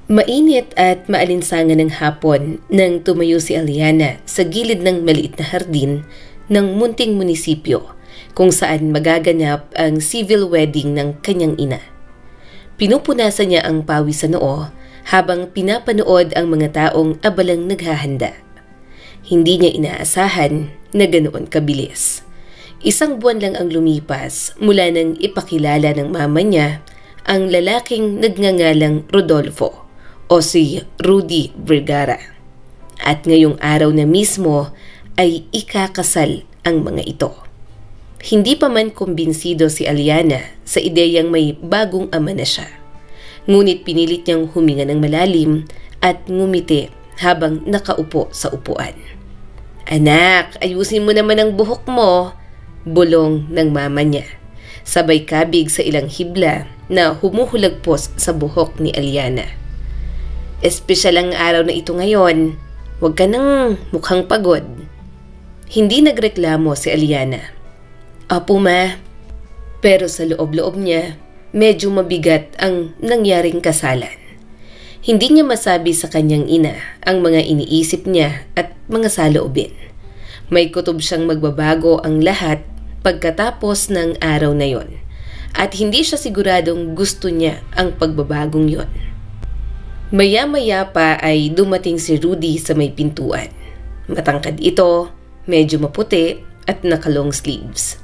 Mainit at maalinsangan ng hapon nang tumayo si Aliana sa gilid ng maliit na hardin ng munting munisipyo kung saan magaganap ang civil wedding ng kanyang ina. Pinupunasan niya ang pawis sa noo habang pinapanood ang mga taong abalang naghahanda. Hindi niya inaasahan na ganoon kabilis. Isang buwan lang ang lumipas mula nang ipakilala ng mama niya ang lalaking nagngangalang Rodolfo o si Rudy Vergara. At ngayong araw na mismo ay ikakasal ang mga ito. Hindi pa man kumbinsido si Aliana sa ideyang may bagong ama na siya. Ngunit pinilit niyang huminga ng malalim at ngumiti habang nakaupo sa upuan. "Anak, ayusin mo naman ang buhok mo," bulong ng mama niya. Sabay kabig sa ilang hibla na humuhulagpos sa buhok ni Aliana. "Espesyal ang araw na ito ngayon. Huwag ka nang mukhang pagod." Hindi nagreklamo si Aliana. "Apo ma." Pero sa loob-loob niya, medyo mabigat ang nangyaring kasalan. Hindi niya masabi sa kanyang ina ang mga iniisip niya at mga saloobin. May kutob siyang magbabago ang lahat pagkatapos ng araw na yon. At hindi siya siguradong gusto niya ang pagbabagong yon. Maya-maya pa ay dumating si Rudy sa may pintuan. Matangkad ito, medyo maputi at naka-long sleeves.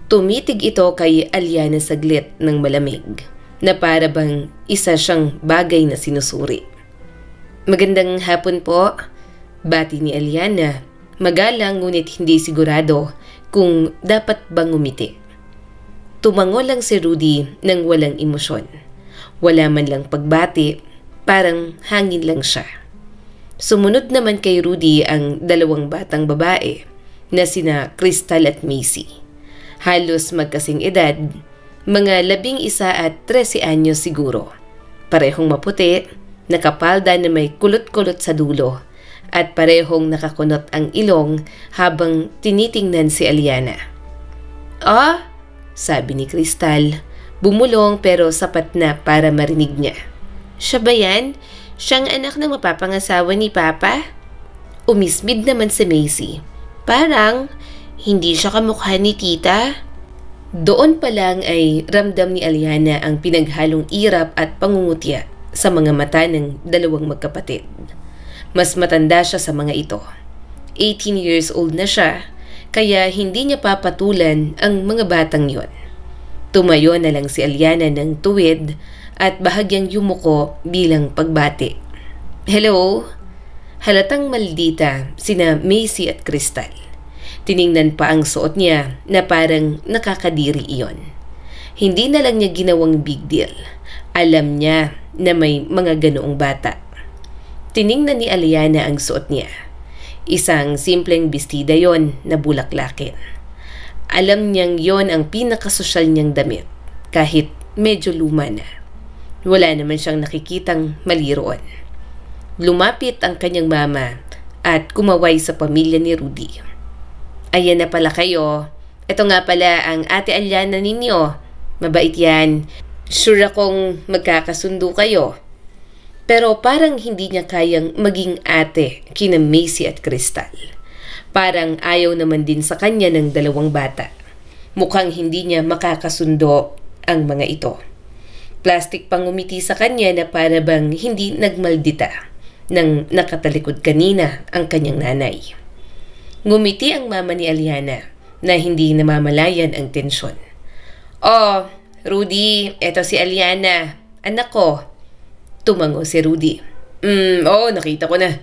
Tumitig ito kay Aliana saglit ng malamig, na para bang isa siyang bagay na sinusuri. "Magandang hapon po," bati ni Aliana, magalang ngunit hindi sigurado kung dapat bang ngumiti. Tumango lang si Rudy nang walang emosyon. Wala man lang pagbati, parang hangin lang siya. Sumunod naman kay Rudy ang dalawang batang babae na sina Crystal at Macy. Halos magkasing edad, mga 11 at 13 anyos siguro. Parehong maputi, nakapalda na may kulot-kulot sa dulo, at parehong nakakunot ang ilong habang tinitingnan si Aliana. "Ah?" sabi ni Crystal, bumulong pero sapat na para marinig niya. "Siya ba yan? Siyang anak ng mapapangasawa ni Papa?" Umismid naman si Macy. "Parang hindi siya kamukha ni Tita." Doon pa lang ay ramdam ni Aliana ang pinaghalong irap at pangungutya sa mga mata ng dalawang magkapatid. Mas matanda siya sa mga ito. 18 years old na siya, kaya hindi niya papatulan ang mga batang yon. Tumayo na lang si Aliana ng tuwid at bahagyang yumuko bilang pagbati. "Hello?" Halatang maldita sina Macy at Crystal. Tiningnan pa ang suot niya na parang nakakadiri iyon. Hindi na lang niya ginawang big deal. Alam niya na may mga ganoong bata. Tiningnan ni Aliana ang suot niya. Isang simpleng bestida yon na bulaklakin. Alam niyang yon ang pinakasosyal niyang damit, kahit medyo luma na. Wala naman siyang nakikitang mali roon. Lumapit ang kanyang mama at kumaway sa pamilya ni Rudy. "Ayan na pala kayo. Ito nga pala ang ate Aliana ninyo. Mabait yan. Sure akong magkakasundo kayo." Pero parang hindi niya kayang maging ate kina Macy at Crystal. Parang ayaw naman din sa kanya ng dalawang bata. Mukhang hindi niya makakasundo ang mga ito. Plastic pang umiti sa kanya na para bang hindi nagmaldita nang nakatalikod kanina ang kanyang nanay. Ngumiti ang mama ni Aliana na hindi namamalayan ang tensyon. "Oh, Rudy, eto si Aliana, anak ko." Tumango si Rudy. Oo, nakita ko na."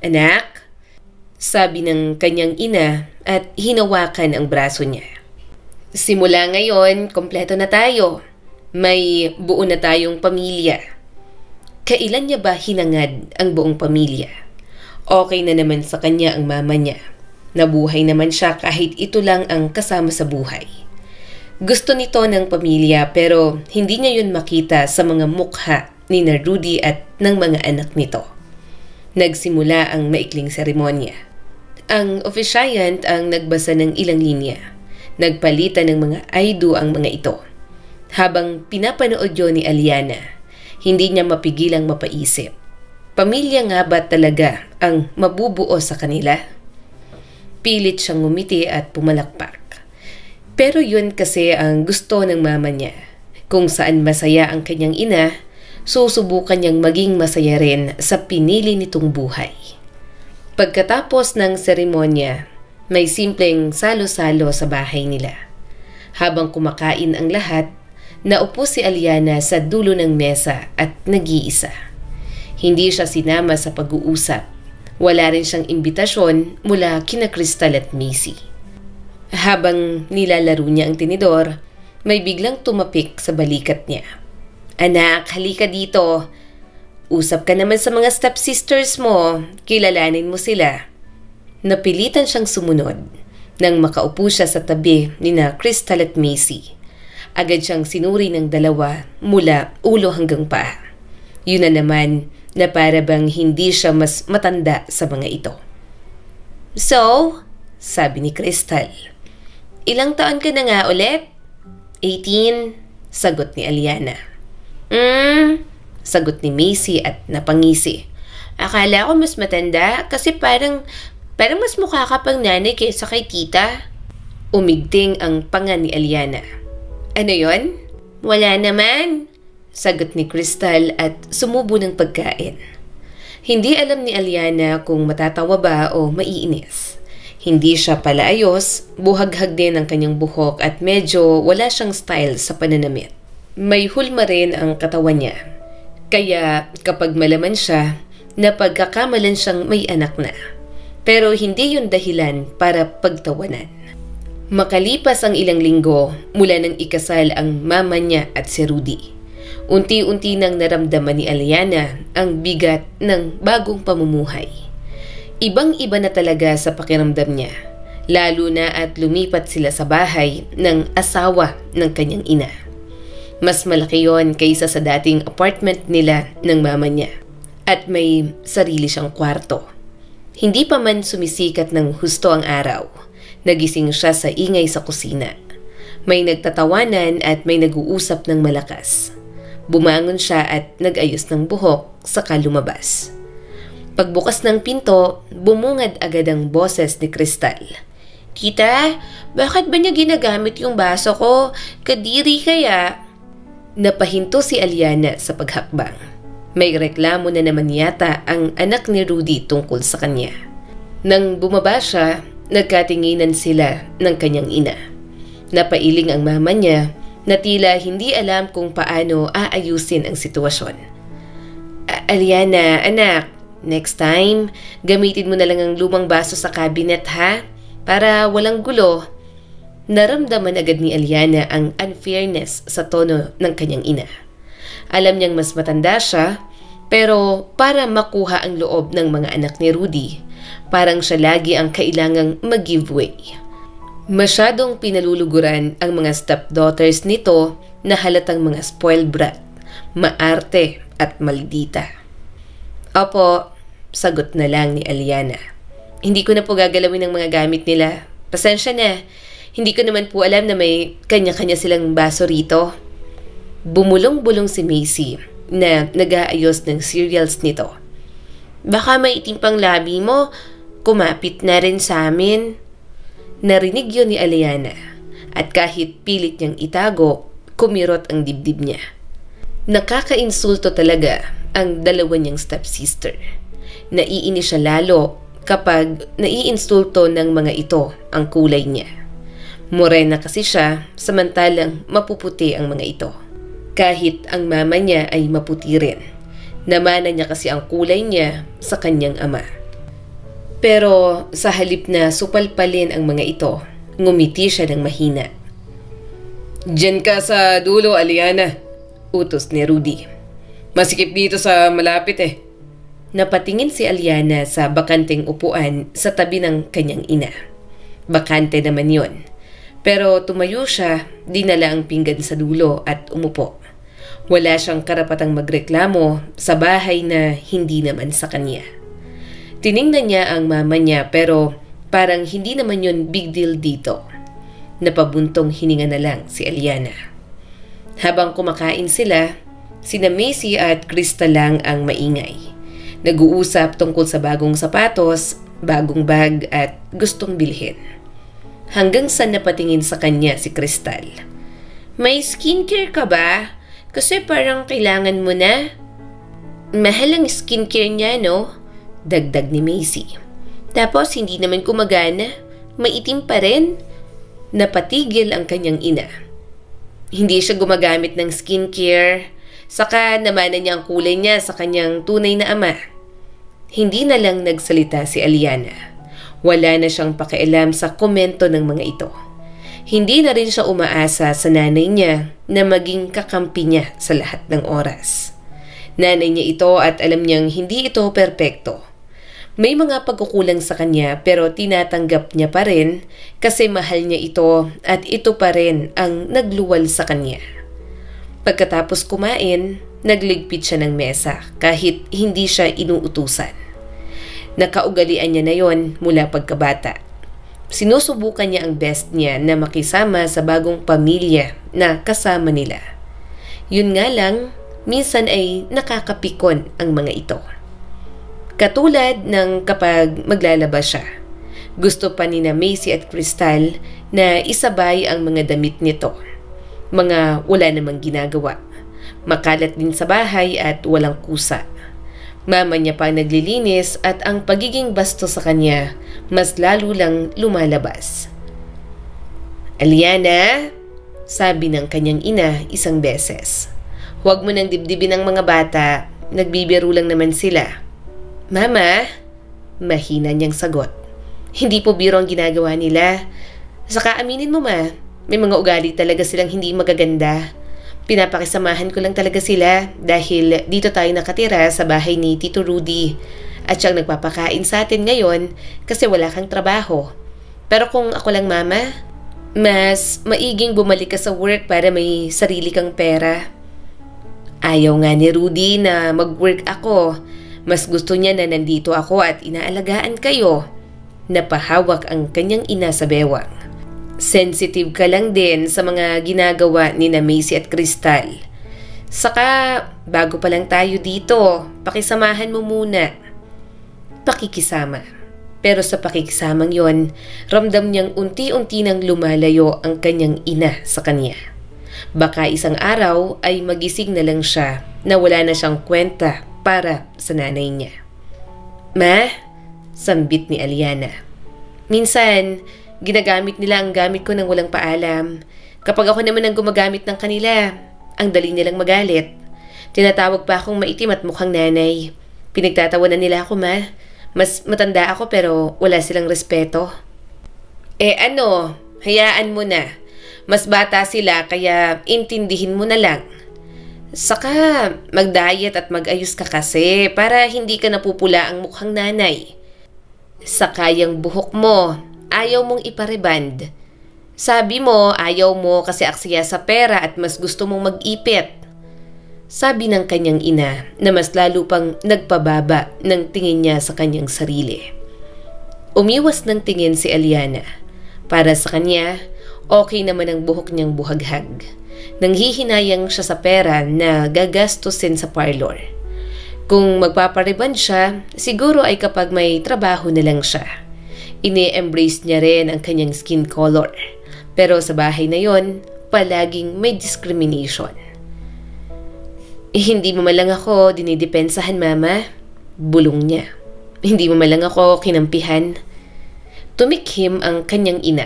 "Anak?" sabi ng kanyang ina at hinawakan ang braso niya. "Simula ngayon, kompleto na tayo. May buo na tayong pamilya." Kailan niya ba hinangad ang buong pamilya? Okay na naman sa kanya ang mama niya. Nabuhay naman siya kahit ito lang ang kasama sa buhay. Gusto nito ng pamilya pero hindi niya yun makita sa mga mukha ni Rudy at ng mga anak nito. Nagsimula ang maikling seremonya. Ang officiant ang nagbasa ng ilang linya. Nagpalitan ng mga aido ang mga ito. Habang pinapanood yun ni Aliana, Hindi niya mapigilang mapaisip. Pamilya nga ba talaga ang mabubuo sa kanila? Pilit siyang ngumiti at pumalakpak. Pero yun kasi ang gusto ng mama niya. Kung saan masaya ang kanyang ina, susubukan niyang maging masaya rin sa pinili nitong buhay. Pagkatapos ng seremonya, may simpleng salo-salo sa bahay nila. Habang kumakain ang lahat, naupo si Aliana sa dulo ng mesa at nag-iisa. Hindi siya sinama sa pag-uusap. Wala rin siyang imbitasyon mula kina Crystal at Macy. Habang nilalaro niya ang tinidor, may biglang tumapik sa balikat niya. "Anak, halika dito. Usap ka naman sa mga stepsisters mo. Kilalanin mo sila." Napilitan siyang sumunod nang makaupo siya sa tabi nina Crystal at Macy. Agad siyang sinuri ng dalawa mula ulo hanggang paa. Yun na naman na para bang hindi siya mas matanda sa mga ito. "So," sabi ni Crystal, "ilang taon ka na nga ulit?" 18, sagot ni Aliana. Sagot ni Macy at napangisi. "Akala ko mas matanda kasi parang mas mukha ka pang nanay kaysa kay tita." Umigting ang panga ni Aliana. "Ano yon?" "Wala naman," sagot ni Crystal at sumubo ng pagkain. Hindi alam ni Aliana kung matatawa ba o maiinis. Hindi siya palaayos, buhaghag din ang kanyang buhok at medyo wala siyang style sa pananamit. May hulma rin ang katawan niya. Kaya kapag malaman siya, napagkakamalan siyang may anak na. Pero hindi yun dahilan para pagtawanan. Makalipas ang ilang linggo mula nang ikasal ang mama niya at si Rudy. Unti-unti nang naramdaman ni Aliana ang bigat ng bagong pamumuhay. Ibang-iba na talaga sa pakiramdam niya, lalo na at lumipat sila sa bahay ng asawa ng kanyang ina. Mas malaki yon kaysa sa dating apartment nila ng mama niya at may sarili siyang kwarto. Hindi pa man sumisikat ng husto ang araw, nagising siya sa ingay sa kusina. May nagtatawanan at may nag-uusap ng malakas. Bumangon siya at nag-ayos ng buhok saka lumabas. Pagbukas ng pinto, bumungad agad ang boses ni Crystal. "Tita, bakit ba niya ginagamit yung baso ko? Kadiri kaya?" Napahinto si Aliana sa paghakbang. May reklamo na naman yata ang anak ni Rudy tungkol sa kanya. Nang bumaba siya, nagkatinginan sila ng kanyang ina. Napailing ang mama niya na tila hindi alam kung paano aayusin ang sitwasyon. "Aliana, anak, next time, gamitin mo na lang ang lumang baso sa cabinet ha, para walang gulo." Naramdaman agad ni Aliana ang unfairness sa tono ng kanyang ina. Alam niyang mas matanda siya, pero para makuha ang loob ng mga anak ni Rudy, parang siya lagi ang kailangang mag-give way. Masyadong pinaluluguran ang mga stepdaughters nito na halatang mga spoiled brat, maarte at maldita. "Opo," sagot na lang ni Aliana. "Hindi ko na po gagalawin ang mga gamit nila. Pasensya na. Hindi ko naman po alam na may kanya-kanya silang baso rito." Bumulong-bulong si Macy na nag-aayos ng cereals nito. "Baka may itim pang labi mo, kumapit na rin sa amin." Narinig yun ni Aliana at kahit pilit niyang itago, kumirot ang dibdib niya. Nakakainsulto talaga ang dalawa niyang stepsister. Naiinis siya lalo kapag naiinsulto ng mga ito ang kulay niya. Morena kasi siya, samantalang mapuputi ang mga ito. Kahit ang mama niya ay maputi rin. Namana niya kasi ang kulay niya sa kanyang ama. Pero sa halip na supalpalin ang mga ito, ngumiti siya ng mahina. "Diyan ka sa dulo, Aliana," utos ni Rudy. "Masikip dito sa malapit eh." Napatingin si Aliana sa bakanteng upuan sa tabi ng kanyang ina. Bakante naman yon. Pero tumayo siya, dinala ang pinggan sa dulo at umupo. Wala siyang karapatang magreklamo sa bahay na hindi naman sa kanya. Tiningnan niya ang mama niya pero parang hindi naman yun big deal dito. Napabuntong hininga na lang si Aliana. Habang kumakain sila, Sina Macy at Crystal lang ang maingay. Nag-uusap tungkol sa bagong sapatos, bagong bag at gustong bilhin. Hanggang sa napatingin sa kanya si Crystal. May skincare ka ba? Kasi parang kailangan mo na. Mahal ang skincare niya, no? Dagdag ni Macy. Tapos hindi naman kumagana. Maitim pa rin. Napatigil ang kanyang ina. Hindi siya gumagamit ng skincare. Saka namanan niya ang kulay niya sa kanyang tunay na ama. Hindi na lang nagsalita si Aliana. Wala na siyang pakialam sa komento ng mga ito. Hindi na rin siya umaasa sa nanay niya na maging kakampi niya sa lahat ng oras. Nanay niya ito at alam niyang hindi ito perpekto. May mga pagkukulang sa kanya pero tinatanggap niya pa rin kasi mahal niya ito at ito pa rin ang nagluwal sa kanya. Pagkatapos kumain, nagligpit siya ng mesa kahit hindi siya inuutusan. Nakaugalian niya na yon mula pagkabata. Sinusubukan niya ang best niya na makisama sa bagong pamilya na kasama nila. Yun nga lang, minsan ay nakakapikon ang mga ito. Katulad ng kapag maglalabas siya. Gusto pa ni na Macy at Crystal na isabay ang mga damit nito. Mga wala namang ginagawa. Makalat din sa bahay at walang kusa. Mama niya pa naglilinis at ang pagiging basto sa kanya mas lalo lang lumalabas. Aliana, sabi ng kanyang ina isang beses. Huwag mo nang dibdibin ang mga bata, nagbibiro lang naman sila. Mama, mahina niyang sagot. Hindi po biro ang ginagawa nila. Saka aminin mo ma, may mga ugali talaga silang hindi magaganda. Pinapakisamahan ko lang talaga sila dahil dito tayo nakatira sa bahay ni Tito Rudy at siyang nagpapakain sa atin ngayon kasi wala kang trabaho. Pero kung ako lang mama, mas maiging bumalik ka sa work para may sarili kang pera. Ayaw nga ni Rudy na mag-work ako. Mas gusto niya na nandito ako at inaalagaan kayo. Napahawak ang kanyang ina sa bewang. Sensitive ka lang din sa mga ginagawa ni na Macy at Crystal. Saka, bago pa lang tayo dito, pakisamahan mo muna. Pakikisama. Pero sa pakikisamang yon, ramdam niyang unti-unti nang lumalayo ang kanyang ina sa kanya. Baka isang araw ay magising na lang siya na wala na siyang kwenta para sa nanay niya. Ma, sambit ni Aliana. Minsan, ginagamit nila ang gamit ko nang walang paalam. Kapag ako naman ang gumagamit ng kanila, ang dali nilang magalit. Tinatawag pa akong maitim at mukhang nanay. Pinagtatawanan nila ako, ma. Mas matanda ako pero wala silang respeto. Hayaan mo na. Mas bata sila kaya intindihin mo na lang. Saka mag-diet at mag-ayos ka kasi para hindi ka napupula ang mukhang nanay. Saka yung buhok mo, ayaw mong ipareband. Sabi mo, ayaw mo kasi aksaya sa pera at mas gusto mong mag-ipit. Sabi ng kanyang ina na mas lalo pang nagpababa ng tingin niya sa kanyang sarili. Umiwas ng tingin si Aliana. Para sa kanya, okay naman ang buhok niyang buhaghag. Nanghihinayang siya sa pera na gagastusin sa parlor. Kung magpapareband siya, siguro ay kapag may trabaho na lang siya. Ini-embrace niya rin ang kanyang skin color. Pero sa bahay na yon, palaging may discrimination. Hindi mo malang ako dinidepensahan, mama. Bulong niya. Hindi mo malang ako kinampihan. Tumikhim ang kanyang ina.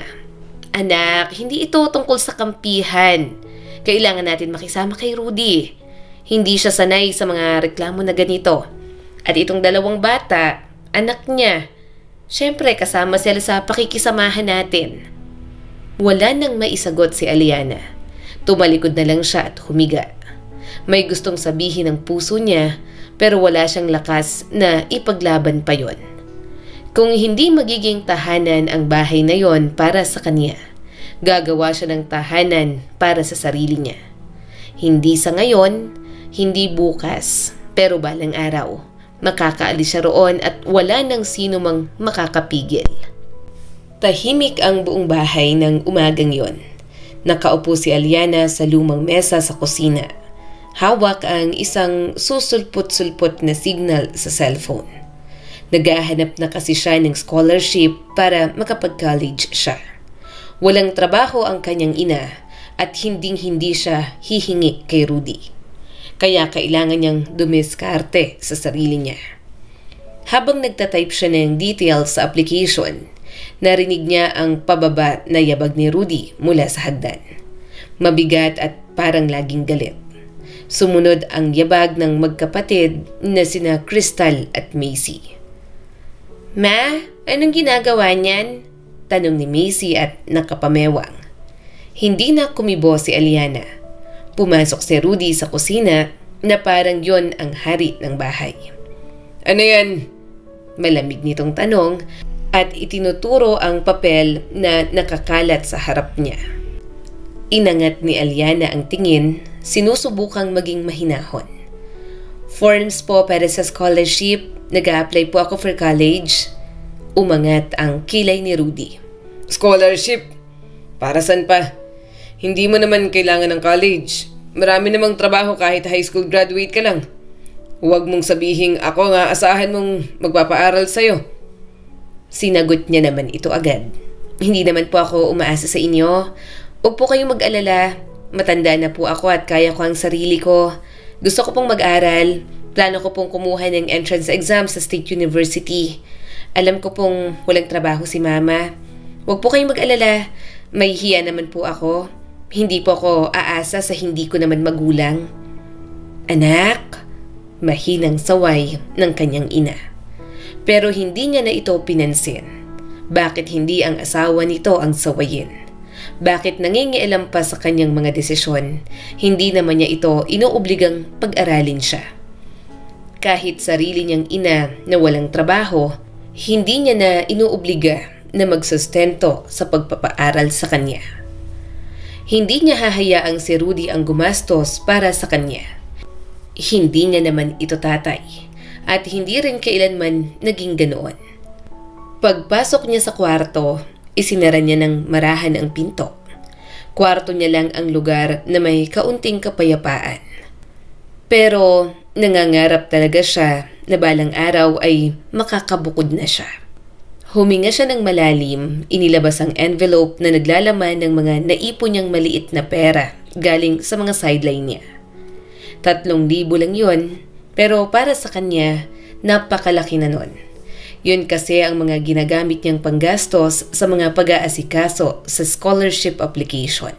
Anak, hindi ito tungkol sa kampihan. Kailangan natin makisama kay Rudy. Hindi siya sanay sa mga reklamo na ganito. At itong dalawang bata, anak niya. Siyempre, kasama sila sa pakikisamahan natin. Wala nang maisagot si Aliana. Tumalikod na lang siya at humiga. May gustong sabihin ng puso niya, pero wala siyang lakas na ipaglaban pa yon. Kung hindi magiging tahanan ang bahay na yon para sa kanya, gagawa siya ng tahanan para sa sarili niya. Hindi sa ngayon, hindi bukas, pero balang araw, makakaalis siya roon at wala nang sino mang makakapigil. Tahimik ang buong bahay ng umagang yon. Nakaupo si Aliana sa lumang mesa sa kusina. Hawak ang isang susulpot-sulpot na signal sa cellphone. Naghahanap na kasi siya ng scholarship para makapag-college siya. Walang trabaho ang kanyang ina at hinding-hindi siya hihingi kay Rudy. Kaya kailangan niyang dumiskarte sa sarili niya. Habang nagtatype siya ng details sa application, narinig niya ang pababa na yabag ni Rudy mula sa hagdan. Mabigat at parang laging galit. Sumunod ang yabag ng magkapatid na sina Crystal at Macy. "Ma, anong ginagawa niyan?" tanong ni Macy at nakapamewang. Hindi na kumibo si Aliana. Pumasok si Rudy sa kusina na parang yon ang hari ng bahay. "Ano yan?" Malamig nitong tanong at itinuturo ang papel na nakakalat sa harap niya. Inangat ni Aliana ang tingin, sinusubukang maging mahinahon. "Forms po para sa scholarship. Nag-a-apply po ako for college." Umangat ang kilay ni Rudy. "Scholarship? Para saan pa? Hindi mo naman kailangan ng college. Marami namang trabaho kahit high school graduate ka lang. Huwag mong sabihing ako nga asahan mong magpapaaral sa'yo." Sinagot niya naman ito agad. "Hindi naman po ako umaasa sa inyo. Huwag po kayong mag-alala. Matanda na po ako at kaya ko ang sarili ko. Gusto ko pong mag-aral. Plano ko pong kumuha ng entrance exam sa State University. Alam ko pong walang trabaho si Mama. Huwag po kayong mag-alala. May hiya naman po ako. Hindi po ako aasa sa hindi ko naman magulang." "Anak," mahinang saway ng kanyang ina. Pero hindi niya na ito pinansin. Bakit hindi ang asawa nito ang sawayin? Bakit nangingialam pa sa kanyang mga desisyon? Hindi naman niya ito inuobligang pag-aralin siya. Kahit sarili niyang ina na walang trabaho, hindi niya na inuobliga na magsustento sa pagpapaaral sa kanya. Hindi niya hahayaang si Rudy ang gumastos para sa kanya. Hindi niya naman ito tatay at hindi rin kailanman naging ganoon. Pagpasok niya sa kwarto, isinara niya ng marahan ang pinto. Kwarto niya lang ang lugar na may kaunting kapayapaan. Pero nangangarap talaga siya na balang araw ay makakabukod na siya. Huminga siya ng malalim, inilabas ang envelope na naglalaman ng mga naipon niyang maliit na pera galing sa mga sideline niya. 3,000 lang yun, pero para sa kanya, napakalaki na nun. Yun kasi ang mga ginagamit niyang panggastos sa mga pag-aasikaso sa scholarship application.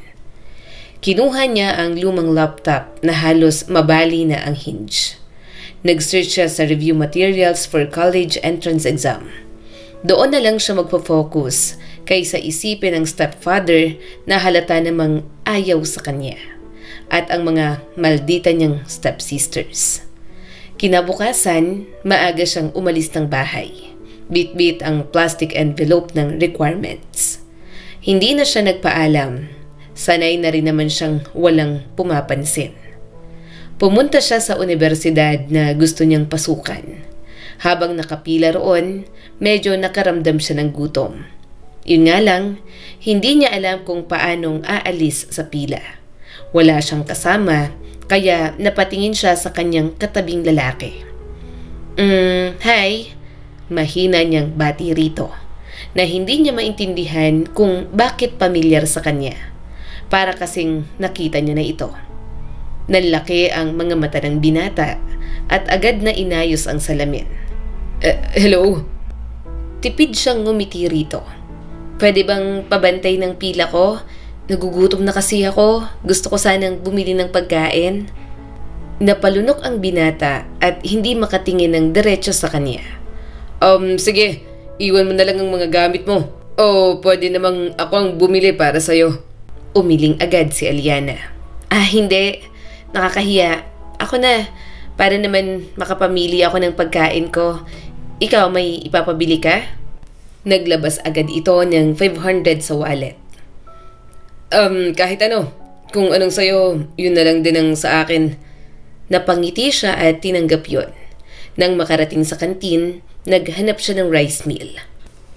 Kinuha niya ang lumang laptop na halos mabali na ang hinge. Nag-search siya sa review materials for college entrance exam. Doon na lang siya magpo-focus kaysa isipin ng stepfather na halata namang ayaw sa kanya at ang mga maldita niyang stepsisters. Kinabukasan, maaga siyang umalis ng bahay. Bit-bit ang plastic envelope ng requirements. Hindi na siya nagpaalam. Sanay na rin naman siyang walang pumapansin. Pumunta siya sa universidad na gusto niyang pasukan. Habang nakapila roon, medyo nakaramdam siya ng gutom. Yun nga lang, hindi niya alam kung paanong aalis sa pila. Wala siyang kasama, kaya napatingin siya sa kanyang katabing lalaki. Hi. Mahina niyang bati rito, na hindi niya maintindihan kung bakit pamilyar sa kanya. Para kasing nakita niya na ito. Nanlaki ang mga mata ng binata at agad na inayos ang salamin. Hello? Tipid siyang ngumiti rito. "Pwede bang pabantay ng pila ko? Nagugutom na kasi ako. Gusto ko sanang bumili ng pagkain." Napalunok ang binata at hindi makatingin ng diretso sa kanya. Sige, iwan mo na lang ang mga gamit mo. O pwede namang ako ang bumili para sa'yo." Umiling agad si Aliana. Hindi. Nakakahiya. Ako na. Para naman makapamili ako ng pagkain ko. Ikaw, may ipapabili ka? Naglabas agad ito ng 500 sa wallet. Kahit ano. Kung anong sa'yo, yun na lang din ang sa akin." Napangiti siya at tinanggap yun. Nang makarating sa kantin, naghanap siya ng rice meal.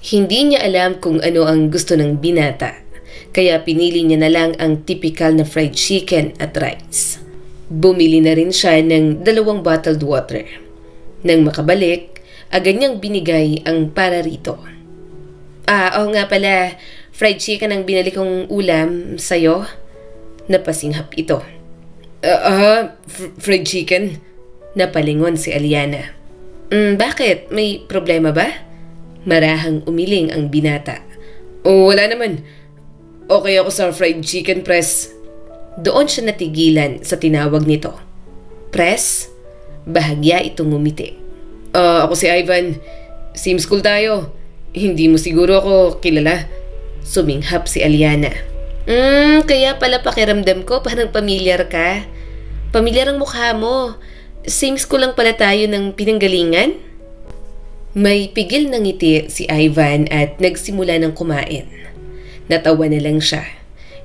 Hindi niya alam kung ano ang gusto ng binata, kaya pinili niya na lang ang typical na fried chicken at rice. Bumili na rin siya ng 2 bottled water. Nang makabalik, agad niyang binigay ang para rito. Oo nga pala, fried chicken ang binili kong ulam sa'yo. Napasinghap ito. Fried chicken? Napalingon si Aliana. Bakit? May problema ba? Marahang umiling ang binata. Wala naman. Okay ako sa fried chicken, press. Doon siya natigilan sa tinawag nito. Press? Bahagya itong ngumiti. Ako si Ivan. Same school tayo. Hindi mo siguro ako kilala. Suminghap si Aliana. Kaya pala pakiramdam ko parang pamilyar ka. Pamilyar ang mukha mo. Same school lang pala tayo ng pinanggalingan? May pigil ng ngiti si Ivan at nagsimula ng kumain. Natawa na lang siya.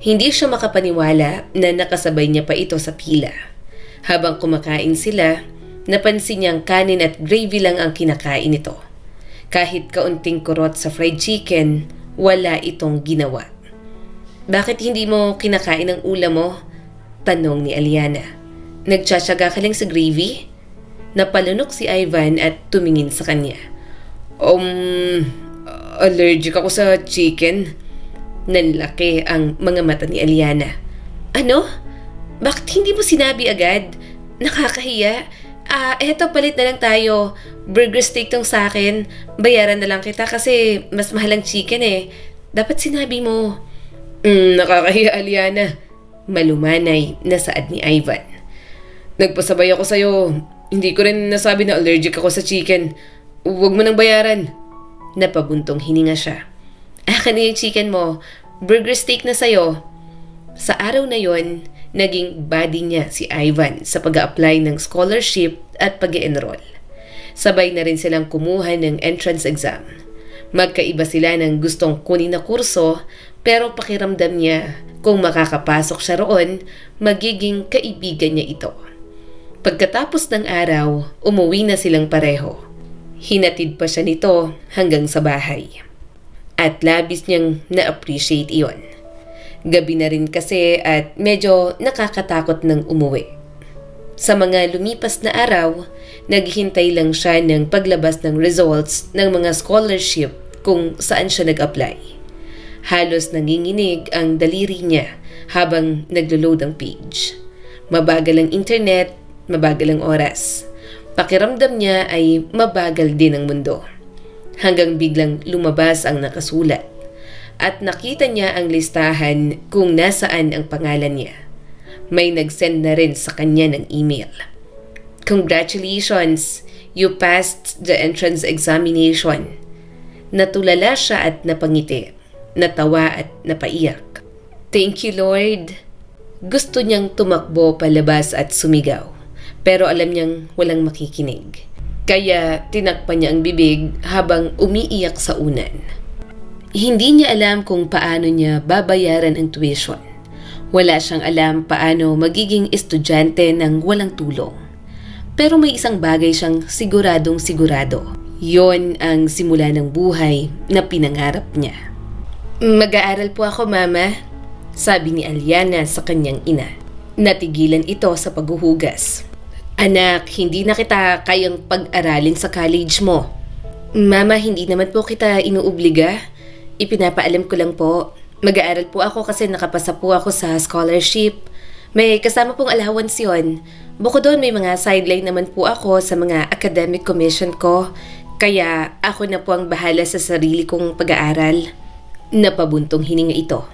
Hindi siya makapaniwala na nakasabay niya pa ito sa pila. Habang kumakain sila, napansin niyang kanin at gravy lang ang kinakain nito. Kahit kaunting kurot sa fried chicken, wala itong ginawa. Bakit hindi mo kinakain ang ulam mo? Tanong ni Aliana. Nagtsatsaga ka lang sa gravy? Napalunok si Ivan at tumingin sa kanya. Allergic ako sa chicken. Nanlaki ang mga mata ni Aliana. Ano? Bakit hindi mo sinabi agad? Nakakahiya. Eto palit na lang tayo. Burger steak tong sa akin. Bayaran na lang kita kasi mas mahal ang chicken eh. Dapat sinabi mo. Nakakahiya, Aliana. Malumanay na saad ni Ivan. Nagpasabay ako sa'yo. Hindi ko rin nasabi na allergic ako sa chicken. Huwag mo nang bayaran. Napabuntong hininga siya. Akin na yung chicken mo. Burger steak na sa'yo. Sa araw na yon, naging buddy niya si Ivan sa pag-a-apply ng scholarship at pag-e-enroll. Sabay na rin silang kumuha ng entrance exam. Magkaiba sila ng gustong kunin na kurso, pero pakiramdam niya kung makakapasok siya roon, magiging kaibigan niya ito. Pagkatapos ng araw, umuwi na silang pareho. Hinatid pa siya nito hanggang sa bahay. At labis niyang na-appreciate iyon. Gabi na rin kasi at medyo nakakatakot ng umuwi. Sa mga lumipas na araw, naghihintay lang siya ng paglabas ng results ng mga scholarship kung saan siya nag-apply. Halos nanginginig ang daliri niya habang naglo-load ang page. Mabagal ang internet, mabagal ang oras. Pakiramdam niya ay mabagal din ang mundo. Hanggang biglang lumabas ang nakasulat. At nakita niya ang listahan kung nasaan ang pangalan niya. May nag-send na rin sa kanya ng email. Congratulations! You passed the entrance examination. Natulala siya at napangiti. Natawa at napaiyak. Thank you, Lord! Gusto niyang tumakbo palabas at sumigaw. Pero alam niyang walang makikinig. Kaya tinakpan niya ang bibig habang umiiyak sa unan. Hindi niya alam kung paano niya babayaran ang tuition. Wala siyang alam paano magiging estudyante ng walang tulong. Pero may isang bagay siyang siguradong sigurado. Yon ang simula ng buhay na pinangarap niya. Mag-aaral po ako, Mama, sabi ni Aliana sa kanyang ina. Natigilan ito sa paghuhugas. Anak, hindi na kita kayang pag-aralin sa college mo. Mama, hindi naman po kita inuobliga. Ipinapaalam ko lang po. Mag-aaral po ako kasi nakapasa po ako sa scholarship. May kasama pong allowance yun. Bukod doon may mga sideline naman po ako sa mga academic commission ko. Kaya ako na po ang bahala sa sarili kong pag-aaral. Napabuntong hininga ito.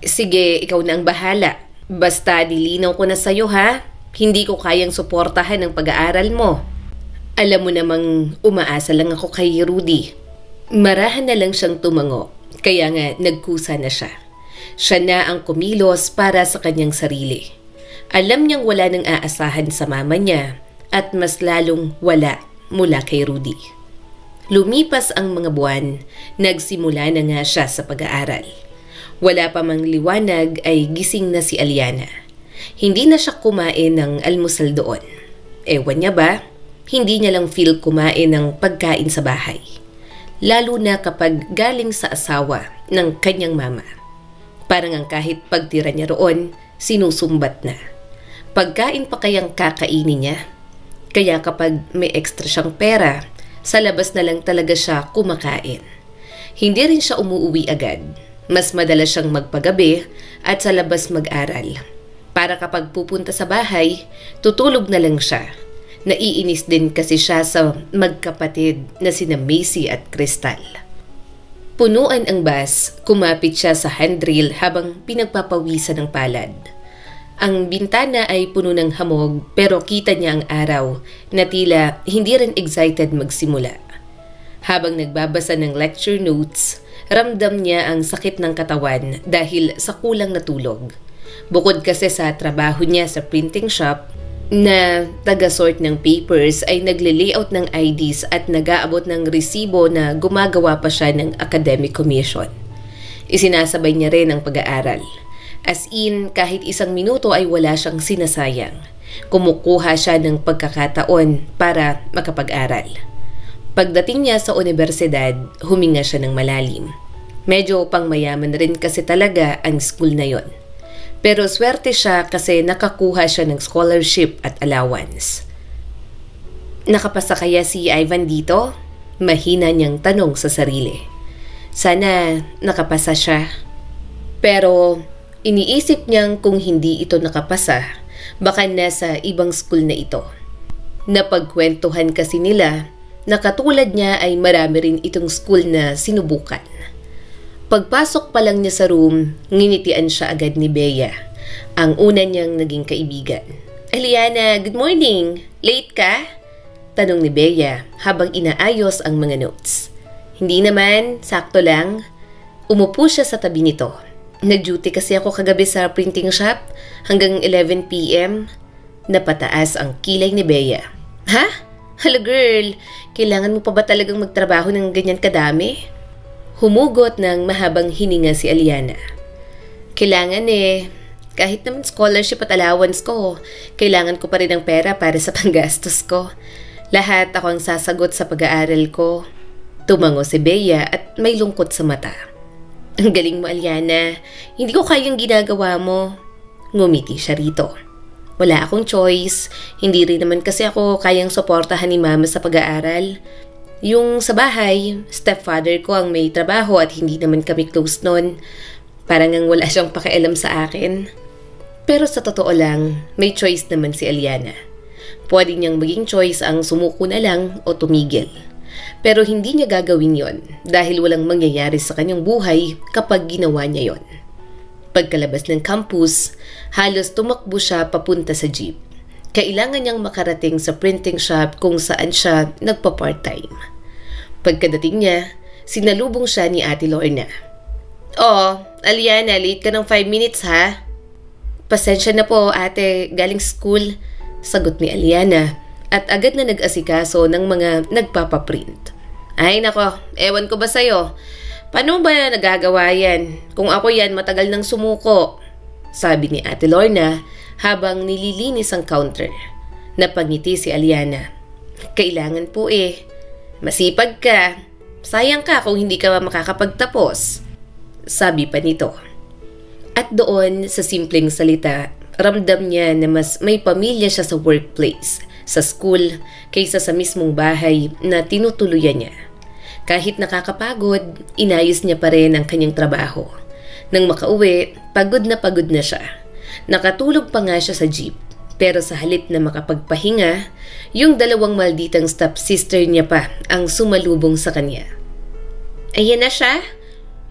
Sige, ikaw na ang bahala. Basta nilinaw ko na sa'yo ha. Hindi ko kayang suportahan ang pag-aaral mo. Alam mo namang umaasa lang ako kay Rudy. Marahan na lang siyang tumango, kaya nga nagkusa na siya. Siya na ang kumilos para sa kanyang sarili. Alam niyang wala nang aasahan sa mama niya at mas lalong wala mula kay Rudy. Lumipas ang mga buwan, nagsimula na nga siya sa pag-aaral. Wala pa mang liwanag ay gising na si Aliana. Hindi na siya kumain ng almusal doon. Ewan niya ba? Hindi niya lang feel kumain ng pagkain sa bahay. Lalo na kapag galing sa asawa ng kanyang mama. Parang ang kahit pagtira niya roon, sinusumbat na. Pagkain pa kayang kakainin niya? Kaya kapag may extra siyang pera, sa labas na lang talaga siya kumakain. Hindi rin siya umuuwi agad. Mas madalas siyang magpagabi at sa labas mag-aral. Para kapag pupunta sa bahay, tutulog na lang siya. Naiinis din kasi siya sa magkapatid na sina Macy at Crystal. Punuan ang bus, kumapit siya sa handrail habang pinagpapawisan ng palad. Ang bintana ay puno ng hamog pero kita niya ang araw na tila hindi rin excited magsimula. Habang nagbabasa ng lecture notes, ramdam niya ang sakit ng katawan dahil sa kulang na tulog. Bukod kasi sa trabaho niya sa printing shop na taga-sort ng papers ay nagle-layout ng IDs at nag-aabot ng resibo na gumagawa pa siya ng academic commission. Isinasabay niya rin ang pag-aaral. As in, kahit isang minuto ay wala siyang sinasayang. Kumukuha siya ng pagkakataon para makapag-aral. Pagdating niya sa universidad, huminga siya ng malalim. Medyo pangmayaman rin kasi talaga ang school na yon. Pero swerte siya kasi nakakuha siya ng scholarship at allowance. Nakapasa kaya si Ivan dito? Mahina niyang tanong sa sarili. Sana nakapasa siya. Pero iniisip niyang kung hindi ito nakapasa, baka nasa ibang school na ito. Napagkwentuhan kasi nila na katulad niya ay marami rin itong school na sinubukan. Pagpasok pa lang niya sa room, nginitian siya agad ni Bea, ang una niyang naging kaibigan. Eliana, good morning! Late ka? Tanong ni Bea habang inaayos ang mga notes. Hindi naman, sakto lang. Umupo siya sa tabi nito. Nag-duty kasi ako kagabi sa printing shop hanggang 11 p.m. Napataas ang kilay ni Bea. Ha? Hala girl, kailangan mo pa ba talagang magtrabaho ng ganyan kadami? Humugot ng mahabang hininga si Eliana. Kailangan kahit naman scholarship at allowance ko, kailangan ko pa rin ng pera para sa panggastos ko. Lahat ako ang sasagot sa pag-aaral ko. Tumango si Bea at may lungkot sa mata. Ang galing mo, Eliana. Hindi ko kayang ginagawa mo. Ngumiti siya rito. Wala akong choice. Hindi rin naman kasi ako kayang suportahan ni Mama sa pag-aaral. Yung sa bahay, stepfather ko ang may trabaho at hindi naman kami close nun. Parang ang wala siyang pakialam sa akin. Pero sa totoo lang, may choice naman si Eliana. Pwede niyang maging choice ang sumuko na lang o tumigil. Pero hindi niya gagawin yon dahil walang mangyayari sa kanyang buhay kapag ginawa niya yon. Pagkalabas ng campus, halos tumakbo siya papunta sa jeep. Kailangan niyang makarating sa printing shop kung saan siya nagpa-part-time. Pagkadating niya, sinalubong siya ni Ate Lorna. Oh, Eliana, late ka ng 5 minutes ha? Pasensya na po ate, galing school, sagot ni Eliana at agad na nag-asikaso ng mga nagpapaprint. Ay nako, ewan ko ba sa'yo? Paano ba nagagawa yan? Kung ako yan, matagal nang sumuko, sabi ni Ate Lorna habang nililinis ang counter. Napangiti si Eliana. Kailangan po Masipag ka. Sayang ka kung hindi ka makakapagtapos, sabi pa nito. At doon, sa simpleng salita, ramdam niya na mas may pamilya siya sa workplace, sa school, kaysa sa mismong bahay na tinutuluyan niya. Kahit nakakapagod, inayos niya pa rin ang kanyang trabaho. Nang makauwi, pagod na siya. Nakatulog pa nga siya sa jeep. Pero sa halip na makapagpahinga, yung dalawang malditang stepsister niya pa ang sumalubong sa kanya. Ayan na siya.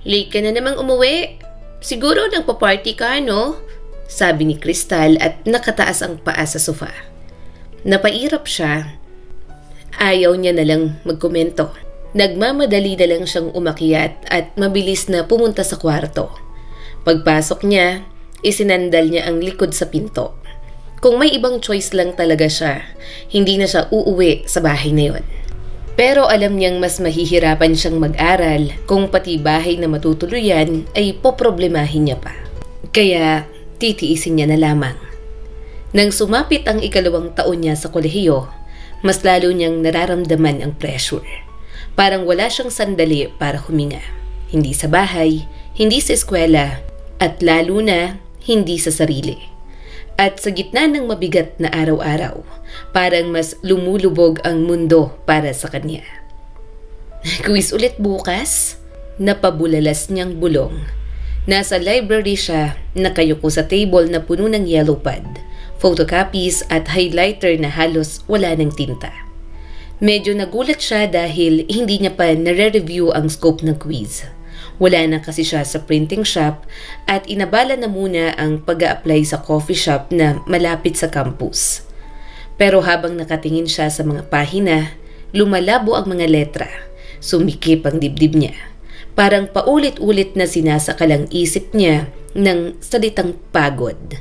Late ka na namang umuwi. Siguro nagpa-party ka, no? Sabi ni Crystal at nakataas ang paa sa sofa. Napairap siya. Ayaw niya na lang magkomento. Nagmamadali na lang siyang umakyat at mabilis na pumunta sa kwarto. Pagpasok niya, isinandal niya ang likod sa pinto. Kung may ibang choice lang talaga siya, hindi na siya uuwi sa bahay na yon. Pero alam niyang mas mahihirapan siyang mag-aral kung pati bahay na matutuluyan ay poproblemahin niya pa. Kaya titiisin niya na lamang. Nang sumapit ang 2nd taon niya sa kolehiyo, mas lalo niyang nararamdaman ang pressure. Parang wala siyang sandali para huminga. Hindi sa bahay, hindi sa eskwela, at lalo na hindi sa sarili. At sa gitna ng mabigat na araw-araw, parang mas lumulubog ang mundo para sa kanya. Quiz ulit bukas? Napabulalas niyang bulong. Nasa library siya, nakayuko sa table na puno ng yellow pad, photocopies at highlighter na halos wala ng tinta. Medyo nagulat siya dahil hindi niya pa nare-review ang scope ng quiz. Wala na kasi siya sa printing shop at inabala na muna ang pag-a-apply sa coffee shop na malapit sa campus. Pero habang nakatingin siya sa mga pahina, lumalabo ang mga letra. Sumikip ang dibdib niya. Parang paulit-ulit na sinasakalang isip niya ng salitang pagod.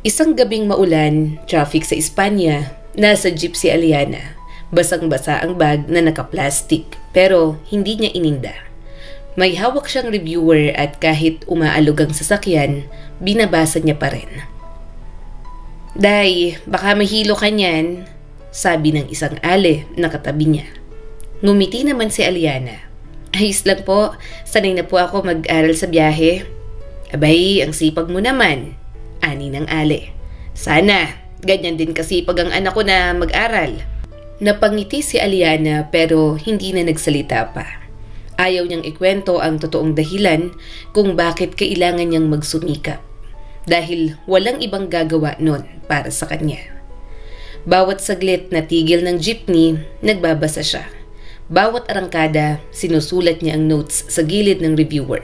Isang gabing maulan, traffic sa Espanya, nasa jeep si Aliana. Basang-basa ang bag na nakaplastik pero hindi niya ininda. May hawak siyang reviewer at kahit umaalog ang sasakyan, binabasa niya pa rin. "Day, baka mahilo ka niyan," sabi ng isang ale na katabi niya. Ngumiti naman si Aliana. "Ayos lang po, sanay na po ako mag-aral sa biyahe." "Abay, ang sipag mo naman," ani ng ale. "Sana, ganyan din kasipag ang anak ko na mag-aral." Napangiti si Aliana pero hindi na nagsalita pa. Ayaw niyang ikwento ang totoong dahilan kung bakit kailangan niyang magsumikap. Dahil walang ibang gagawa nun para sa kanya. Bawat saglit na tigil ng jeepney, nagbabasa siya. Bawat arangkada, sinusulat niya ang notes sa gilid ng reviewer.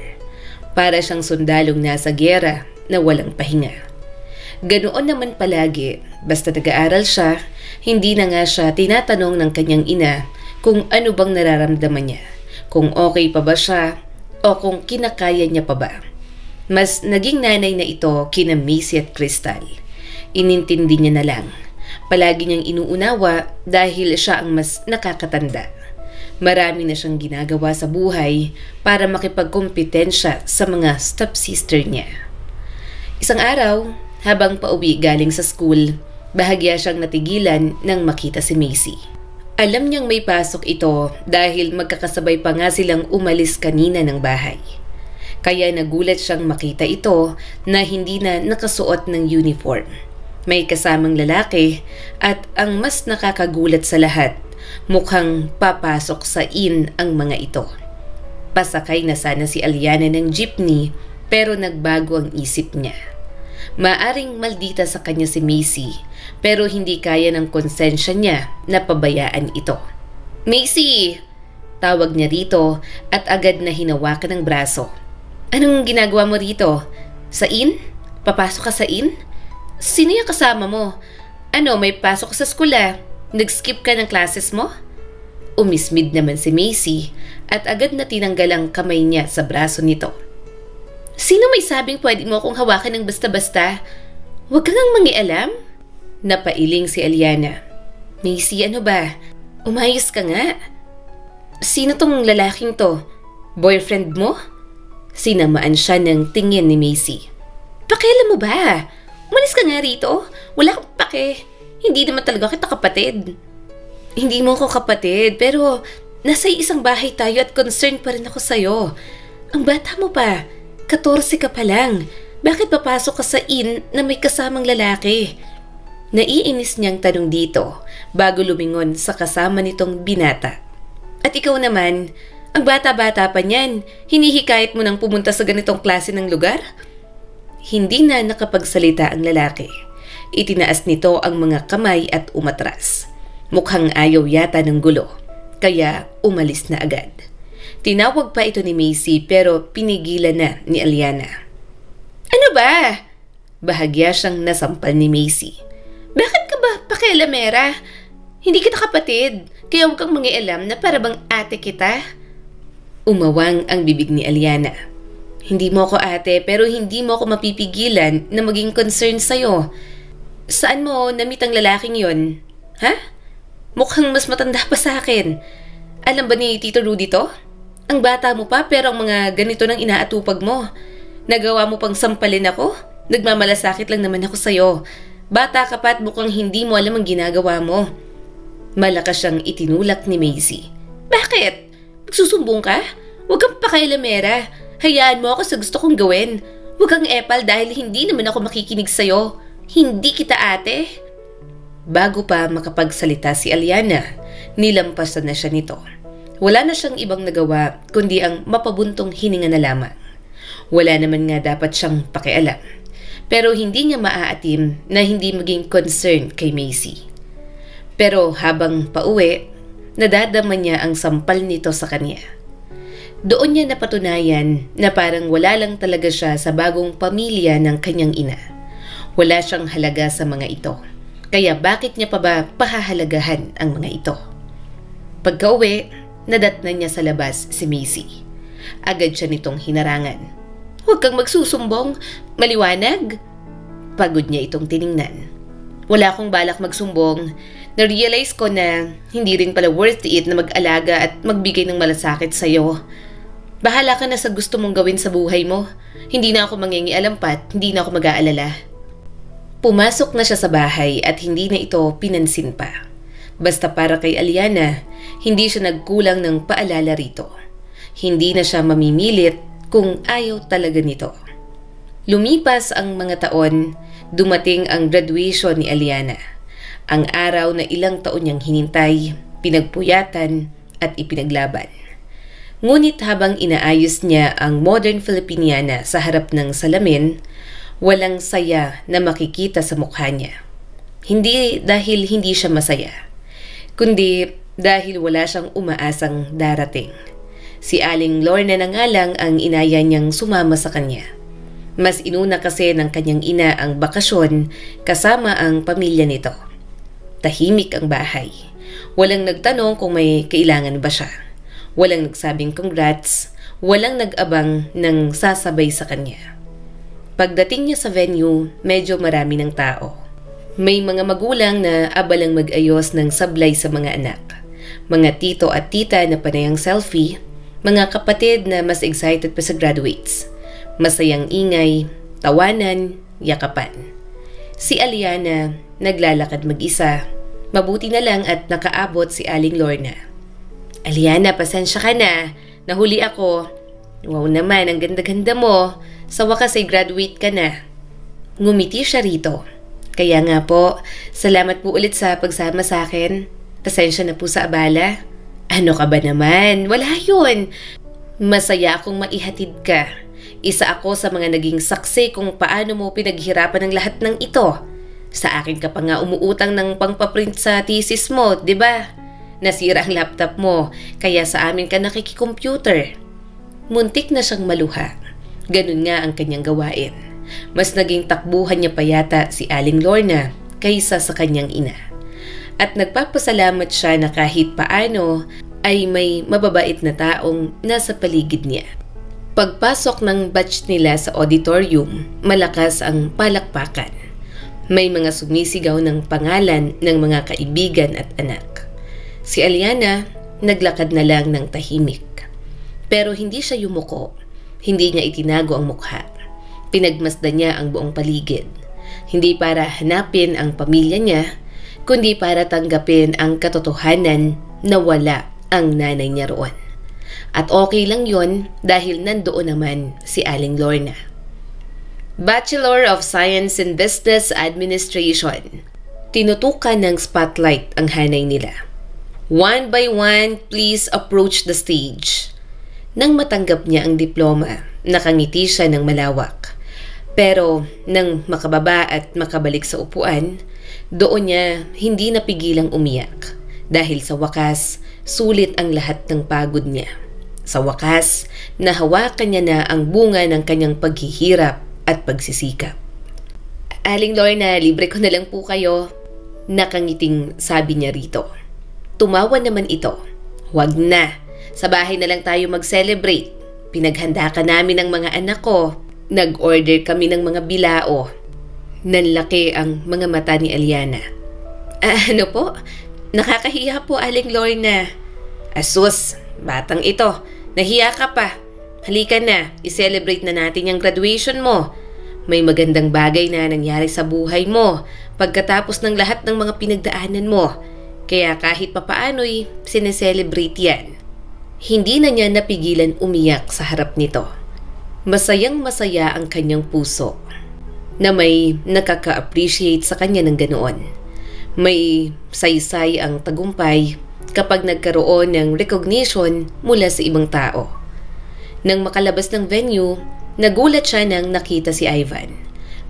Para siyang sundalong nasa giyera na walang pahinga. Ganoon naman palagi, basta nag-aaral siya, hindi na nga siya tinatanong ng kanyang ina kung ano bang nararamdaman niya. Kung okay pa ba siya o kung kinakaya niya pa ba. Mas naging nanay na ito kina Macy at Crystal. Inintindi niya na lang. Palagi niyang inuunawa dahil siya ang mas nakakatanda. Marami na siyang ginagawa sa buhay para makipagkompetensya sa mga stepsister niya. Isang araw, habang pauwi galing sa school, bahagya siyang natigilan nang makita si Macy. Alam niyang may pasok ito dahil magkakasabay pa nga silang umalis kanina ng bahay. Kaya nagulat siyang makita ito na hindi na nakasuot ng uniform. May kasamang lalaki at ang mas nakakagulat sa lahat, mukhang papasok sa inn ang mga ito. Pasakay na sana si Aliana ng jeepney pero nagbago ang isip niya. Maaring maldita sa kanya si Macy pero hindi kaya ng konsensya niya na pabayaan ito. "Macy!" Tawag niya rito at agad na hinawakan ng braso. "Anong ginagawa mo rito? Sa inn? Papasok ka sa inn? Sino yung kasama mo? Ano, may pasok sa skula? Nag-skip ka ng classes mo?" Umismid naman si Macy at agad na tinanggal ang kamay niya sa braso nito. "Sino may sabing pwede mo akong hawakan ng basta-basta? Huwag kang mangialam." Napailing si Aliana. "Macy, ano ba? Umayos ka nga. Sino tong lalaking to? Boyfriend mo?" Sinamaan siya ng tingin ni Macy. "Pakialam mo ba? Umalis ka nga rito. Wala kang pake. Hindi naman talaga kita kapatid." "Hindi mo ko kapatid, pero nasa isang bahay tayo at concerned pa rin ako sa'yo. Ang bata mo pa. 14 ka pa lang. Bakit papasok ka sa inn na may kasamang lalaki?" Naiinis niyang tanong dito bago lumingon sa kasama nitong binata. "At ikaw naman, ang bata-bata pa niyan, hinihikayat mo nang pumunta sa ganitong klase ng lugar?" Hindi na nakapagsalita ang lalaki. Itinaas nito ang mga kamay at umatras. Mukhang ayaw yata ng gulo, kaya umalis na agad. Tinawag pa ito ni Macy pero pinigilan na ni Aliana. "Ano ba?" Bahagya siyang nasampal ni Macy. "Bakit ka ba pakialamera? Hindi kita kapatid, kaya huwag kang mangialam na para bang ate kita." Umawang ang bibig ni Aliana. "Hindi mo ako ate pero hindi mo ako mapipigilan na maging concerned sa'yo. Saan mo namit ang lalaking yon? Ha? Mukhang mas matanda pa sa akin. Alam ba ni Tito Rudy to? Ang bata mo pa pero ang mga ganito nang inaatupag mo. Nagawa mo pang sampalin ako? Nagmamalasakit lang naman ako sa'yo. Bata ka pa at mukhang hindi mo alam ang ginagawa mo." Malakas siyang itinulak ni Macy. "Bakit? Magsusumbong ka? Huwag kang pakailamera. Hayaan mo ako sa gusto kong gawin. Huwag kang epal dahil hindi naman ako makikinig sa'yo. Hindi kita ate. Bago pa makapagsalita si Aliana, nilampasan na siya nito. Wala na siyang ibang nagawa kundi ang mapabuntong hininga na lamang. Wala naman nga dapat siyang pakialam. Pero hindi niya maaatim na hindi maging concerned kay Macy. Pero habang pauwi, nadadama niya ang sampal nito sa kanya. Doon niya napatunayan na parang wala lang talaga siya sa bagong pamilya ng kanyang ina. Wala siyang halaga sa mga ito. Kaya bakit niya pa ba pahahalagahan ang mga ito? Pagka-uwi, nadatnan niya sa labas si Macy. Agad siya nitong hinarangan. Huwag kang magsusumbong, maliwanag. Pagod niya itong tiningnan. Wala akong balak magsumbong. Na-realize ko na hindi rin pala worth it na mag-alaga at magbigay ng malasakit sa'yo. Bahala ka na sa gusto mong gawin sa buhay mo. Hindi na ako mangingialampat, hindi na ako mag-aalala. Pumasok na siya sa bahay at hindi na ito pinansin pa. Basta para kay Aliana, hindi siya nagkulang ng paalala rito. Hindi na siya mamimilit kung ayaw talaga nito. Lumipas ang mga taon, dumating ang graduation ni Aliana. Ang araw na ilang taon niyang hinintay, pinagpuyatan at ipinaglaban. Ngunit habang inaayos niya ang modern Filipiniana sa harap ng salamin, walang saya na makikita sa mukha niya. Hindi dahil hindi siya masaya, kundi dahil wala siyang umaasang darating. Si Aling Lorna na nga lang ang inaya niyang sumama sa kanya. Mas inuna kasi ng kanyang ina ang bakasyon kasama ang pamilya nito. Tahimik ang bahay. Walang nagtanong kung may kailangan ba siya. Walang nagsabing congrats, walang nag-abang ng sasabay sa kanya. Pagdating niya sa venue, medyo marami ng tao. May mga magulang na abalang mag-ayos ng sablay sa mga anak. Mga tito at tita na panayang selfie, mga kapatid na mas excited pa sa graduates. Masayang ingay, tawanan, yakapan. Si Aliana naglalakad mag-isa. Mabuti na lang at nakaabot si Aling Lorna. Aliana, pasensya ka na. Nahuli ako. Wow naman, ang ganda-ganda mo. Sa wakas ay graduate ka na. Ngumiti siya rito. Kaya nga po, salamat po ulit sa pagsama sa akin. Pasensya na po sa abala. Ano ka ba naman? Wala yun. Masaya akong maihatid ka. Isa ako sa mga naging saksi kung paano mo pinaghirapan ang lahat ng ito. Sa akin ka pa nga umuutang ng pangpaprint sa thesis mo, di ba? Nasira ang laptop mo, kaya sa amin ka nakikicomputer. Muntik na siyang maluha. Ganun nga ang kanyang gawain. Mas naging takbuhan niya pa yata si Aling Lorna kaysa sa kanyang ina. At nagpapasalamat siya na kahit paano ay may mababait na taong nasa paligid niya. Pagpasok ng batch nila sa auditorium, malakas ang palakpakan. May mga sumisigaw ng pangalan ng mga kaibigan at anak. Si Aliana naglakad na lang ng tahimik. Pero hindi siya yumuko. Hindi niya itinago ang mukha. Pinagmasdan niya ang buong paligid. Hindi para hanapin ang pamilya niya, kundi para tanggapin ang katotohanan na wala ang nanay niya roon. At okay lang yon dahil nandoon naman si Aling Lorna. Bachelor of Science in Business Administration. Tinutukan ng spotlight ang hanay nila. One by one, please approach the stage. Nang matanggap niya ang diploma, nakangiti siya ng malawak. Pero nang makababa at makabalik sa upuan, doon niya hindi napigilang umiyak. Dahil sa wakas, sulit ang lahat ng pagod niya. Sa wakas, nahawakan niya na ang bunga ng kanyang paghihirap at pagsisikap. Aling Lorna, libre ko na lang po kayo. Nakangiting sabi niya rito. Tumawa naman ito. Huwag na. Sa bahay na lang tayo mag-celebrate. Pinaghanda ka namin ng mga anak ko. Nag-order kami ng mga bilao. Nanlaki ang mga mata ni Aliana. Ano po? Nakakahiya po, Aling Lorna. Asus, batang ito. Nahiya ka pa. Halika na, i-celebrate na natin yung graduation mo. May magandang bagay na nangyari sa buhay mo pagkatapos ng lahat ng mga pinagdaanan mo. Kaya kahit papaano'y sineselebrate yan. Hindi na niya napigilan umiyak sa harap nito. Masayang-masaya ang kanyang puso na may nakaka-appreciate sa kanya ng ganoon. May saysay ang tagumpay kapag nagkaroon ng recognition mula sa ibang tao. Nang makalabas ng venue, nagulat siya nang nakita si Ivan.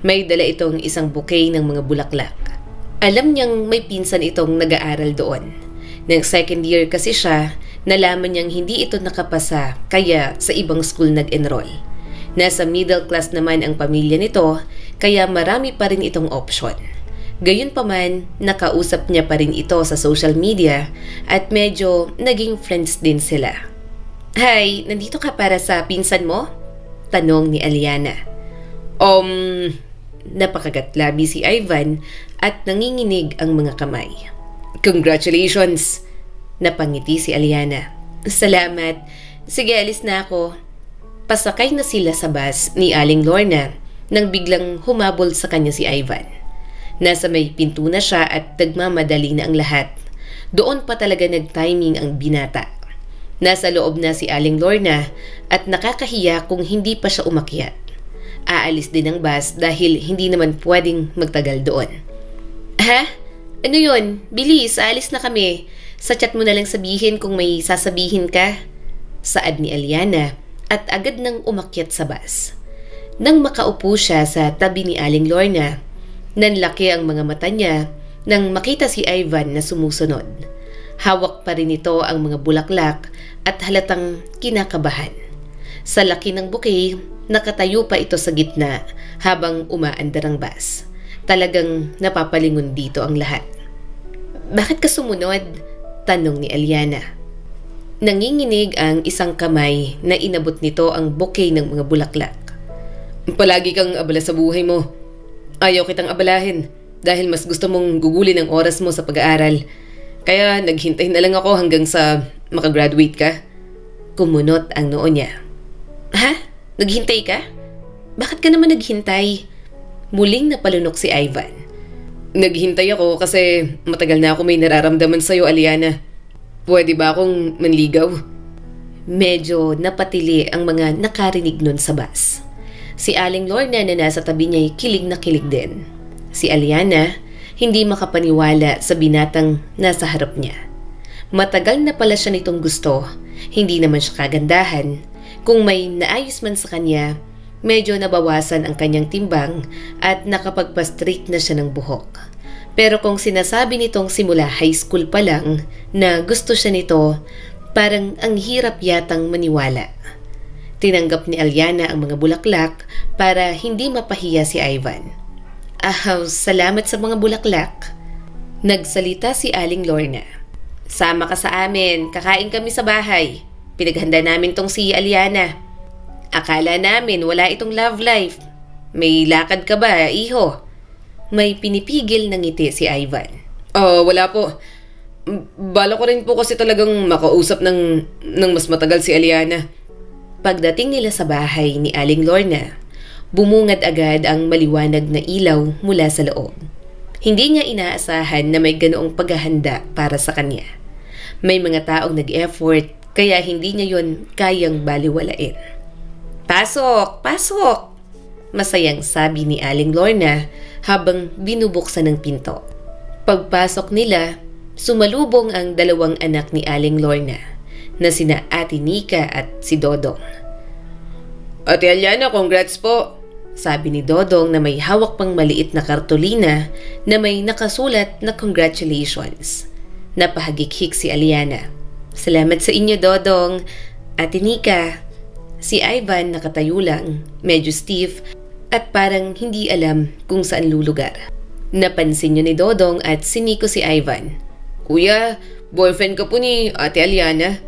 May dala itong isang bouquet ng mga bulaklak. Alam niyang may pinsan itong nag-aaral doon. Nang second year kasi siya, nalaman niyang hindi ito nakapasa kaya sa ibang school nag-enroll. Nasa middle class naman ang pamilya nito kaya marami pa rin itong option. Gayunpaman, nakausap niya pa rin ito sa social media at medyo naging friends din sila. "Hi, nandito ka para sa pinsan mo?" tanong ni Aliana. Napakagatlabi si Ivan at nanginginig ang mga kamay. "Congratulations!" Napangiti si Aliana. "Salamat. Sige, alis na ako." Pasakay na sila sa bus ni Aling Lorna nang biglang humabol sa kanya si Ivan. Nasa may pinto na siya at nagmamadali na ang lahat. Doon pa talaga nag-timing ang binata. Nasa loob na si Aling Lorna at nakakahiya kung hindi pa siya umakyat. Aalis din ang bus dahil hindi naman pwedeng magtagal doon. "Ha? Ano yun? Bilis, aalis na kami. Sa chat mo na lang sabihin kung may sasabihin ka." Saad ni Aliana at agad nang umakyat sa bus. Nang makaupo siya sa tabi ni Aling Lorna, nanlaki ang mga mata niya nang makita si Ivan na sumusunod. Hawak pa rin ito ang mga bulaklak at halatang kinakabahan. Sa laki ng bouquet, nakatayo pa ito sa gitna habang umaandar ang bus. Talagang napapalingon dito ang lahat. "Bakit ka sumunod?" tanong ni Aliana. Nanginginig ang isang kamay na inabot nito ang bouquet ng mga bulaklak. "Palagi kang abala sa buhay mo. Ayaw kitang abalahin dahil mas gusto mong gugulin ang oras mo sa pag-aaral. Kaya naghintay na lang ako hanggang sa makagraduate ka." Kumunot ang noo niya. "Ha? Naghintay ka? Bakit ka naman naghintay?" Muling napalunok si Ivan. "Naghintay ako kasi matagal na ako may nararamdaman sa'yo, Aliana. Pwede ba akong manligaw?" Medyo napatili ang mga nakarinig nun sa bus. Si Aling Lorna na nasa tabi niya'y kilig na kilig din. Si Aliana, hindi makapaniwala sa binatang nasa harap niya. Matagal na pala siya nitong gusto, hindi naman siya kagandahan. Kung may naayos man sa kanya, medyo nabawasan ang kanyang timbang at nakapagpa-straight na siya ng buhok. Pero kung sinasabi nitong simula high school pa lang na gusto siya nito, parang ang hirap yatang maniwala. Tinanggap ni Aliana ang mga bulaklak para hindi mapahiya si Ivan. Salamat sa mga bulaklak." Nagsalita si Aling Lorna. "Sama ka sa amin, kakain kami sa bahay. Pinaghanda namin tong si Aliana. Akala namin wala itong love life. May lakad ka ba, iho?" May pinipigil ng ngiti si Ivan. Wala po. Bala ko rin po kasi talagang makausap ng mas matagal si Aliana." Pagdating nila sa bahay ni Aling Lorna, bumungad agad ang maliwanag na ilaw mula sa loob. Hindi niya inaasahan na may ganoong paghahanda para sa kanya. May mga taong nag-effort kaya hindi niya yon kayang baliwalain. "Pasok! Pasok!" Masayang sabi ni Aling Lorna habang binubuksan ng pinto. Pagpasok nila, sumalubong ang dalawang anak ni Aling Lorna na sina Ate Nika at si Dodong. "Ate Aliana, congrats po," sabi ni Dodong na may hawak pang maliit na kartolina na may nakasulat na congratulations. Napahagik-hik si Aliana. "Salamat sa inyo, Dodong. Ate Nika." Si Ivan nakatayo lang, medyo stiff at parang hindi alam kung saan lulugar. Napansin niyo ni Dodong at siniko si Ivan. "Kuya, boyfriend ka po ni Ate Aliana?"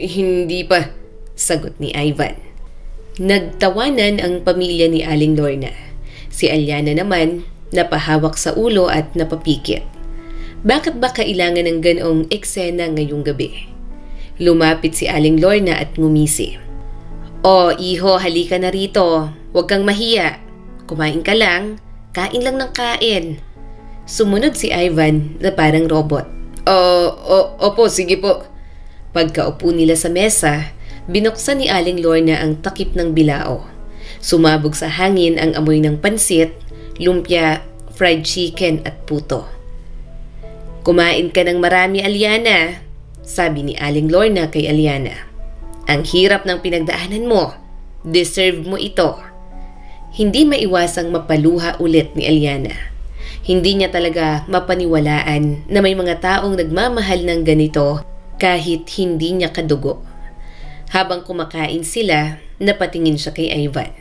Hindi pa," sagot ni Ivan. Nagtawanan ang pamilya ni Aling Lorna. Si Aliana naman napahawak sa ulo at napapikit. Bakit ba kailangan ng ganoong eksena ngayong gabi? Lumapit si Aling Lorna at ngumisi. Iho, halika na rito. Huwag kang mahiya. Kumain ka lang. Kain lang ng kain." Sumunod si Ivan na parang robot. Opo, sige po." Pagkaupo nila sa mesa, Binuksan ni Aling Lorna ang takip ng bilao. Sumabog sa hangin ang amoy ng pansit, lumpia, fried chicken at puto. "Kumain ka ng marami, Aliana," sabi ni Aling Lorna kay Aliana. "Ang hirap ng pinagdaanan mo. Deserve mo ito." Hindi maiwasang mapaluha ulit ni Aliana. Hindi niya talaga mapaniwalaan na may mga taong nagmamahal ng ganito kahit hindi niya kadugo. Habang kumakain sila, napatingin siya kay Ivan.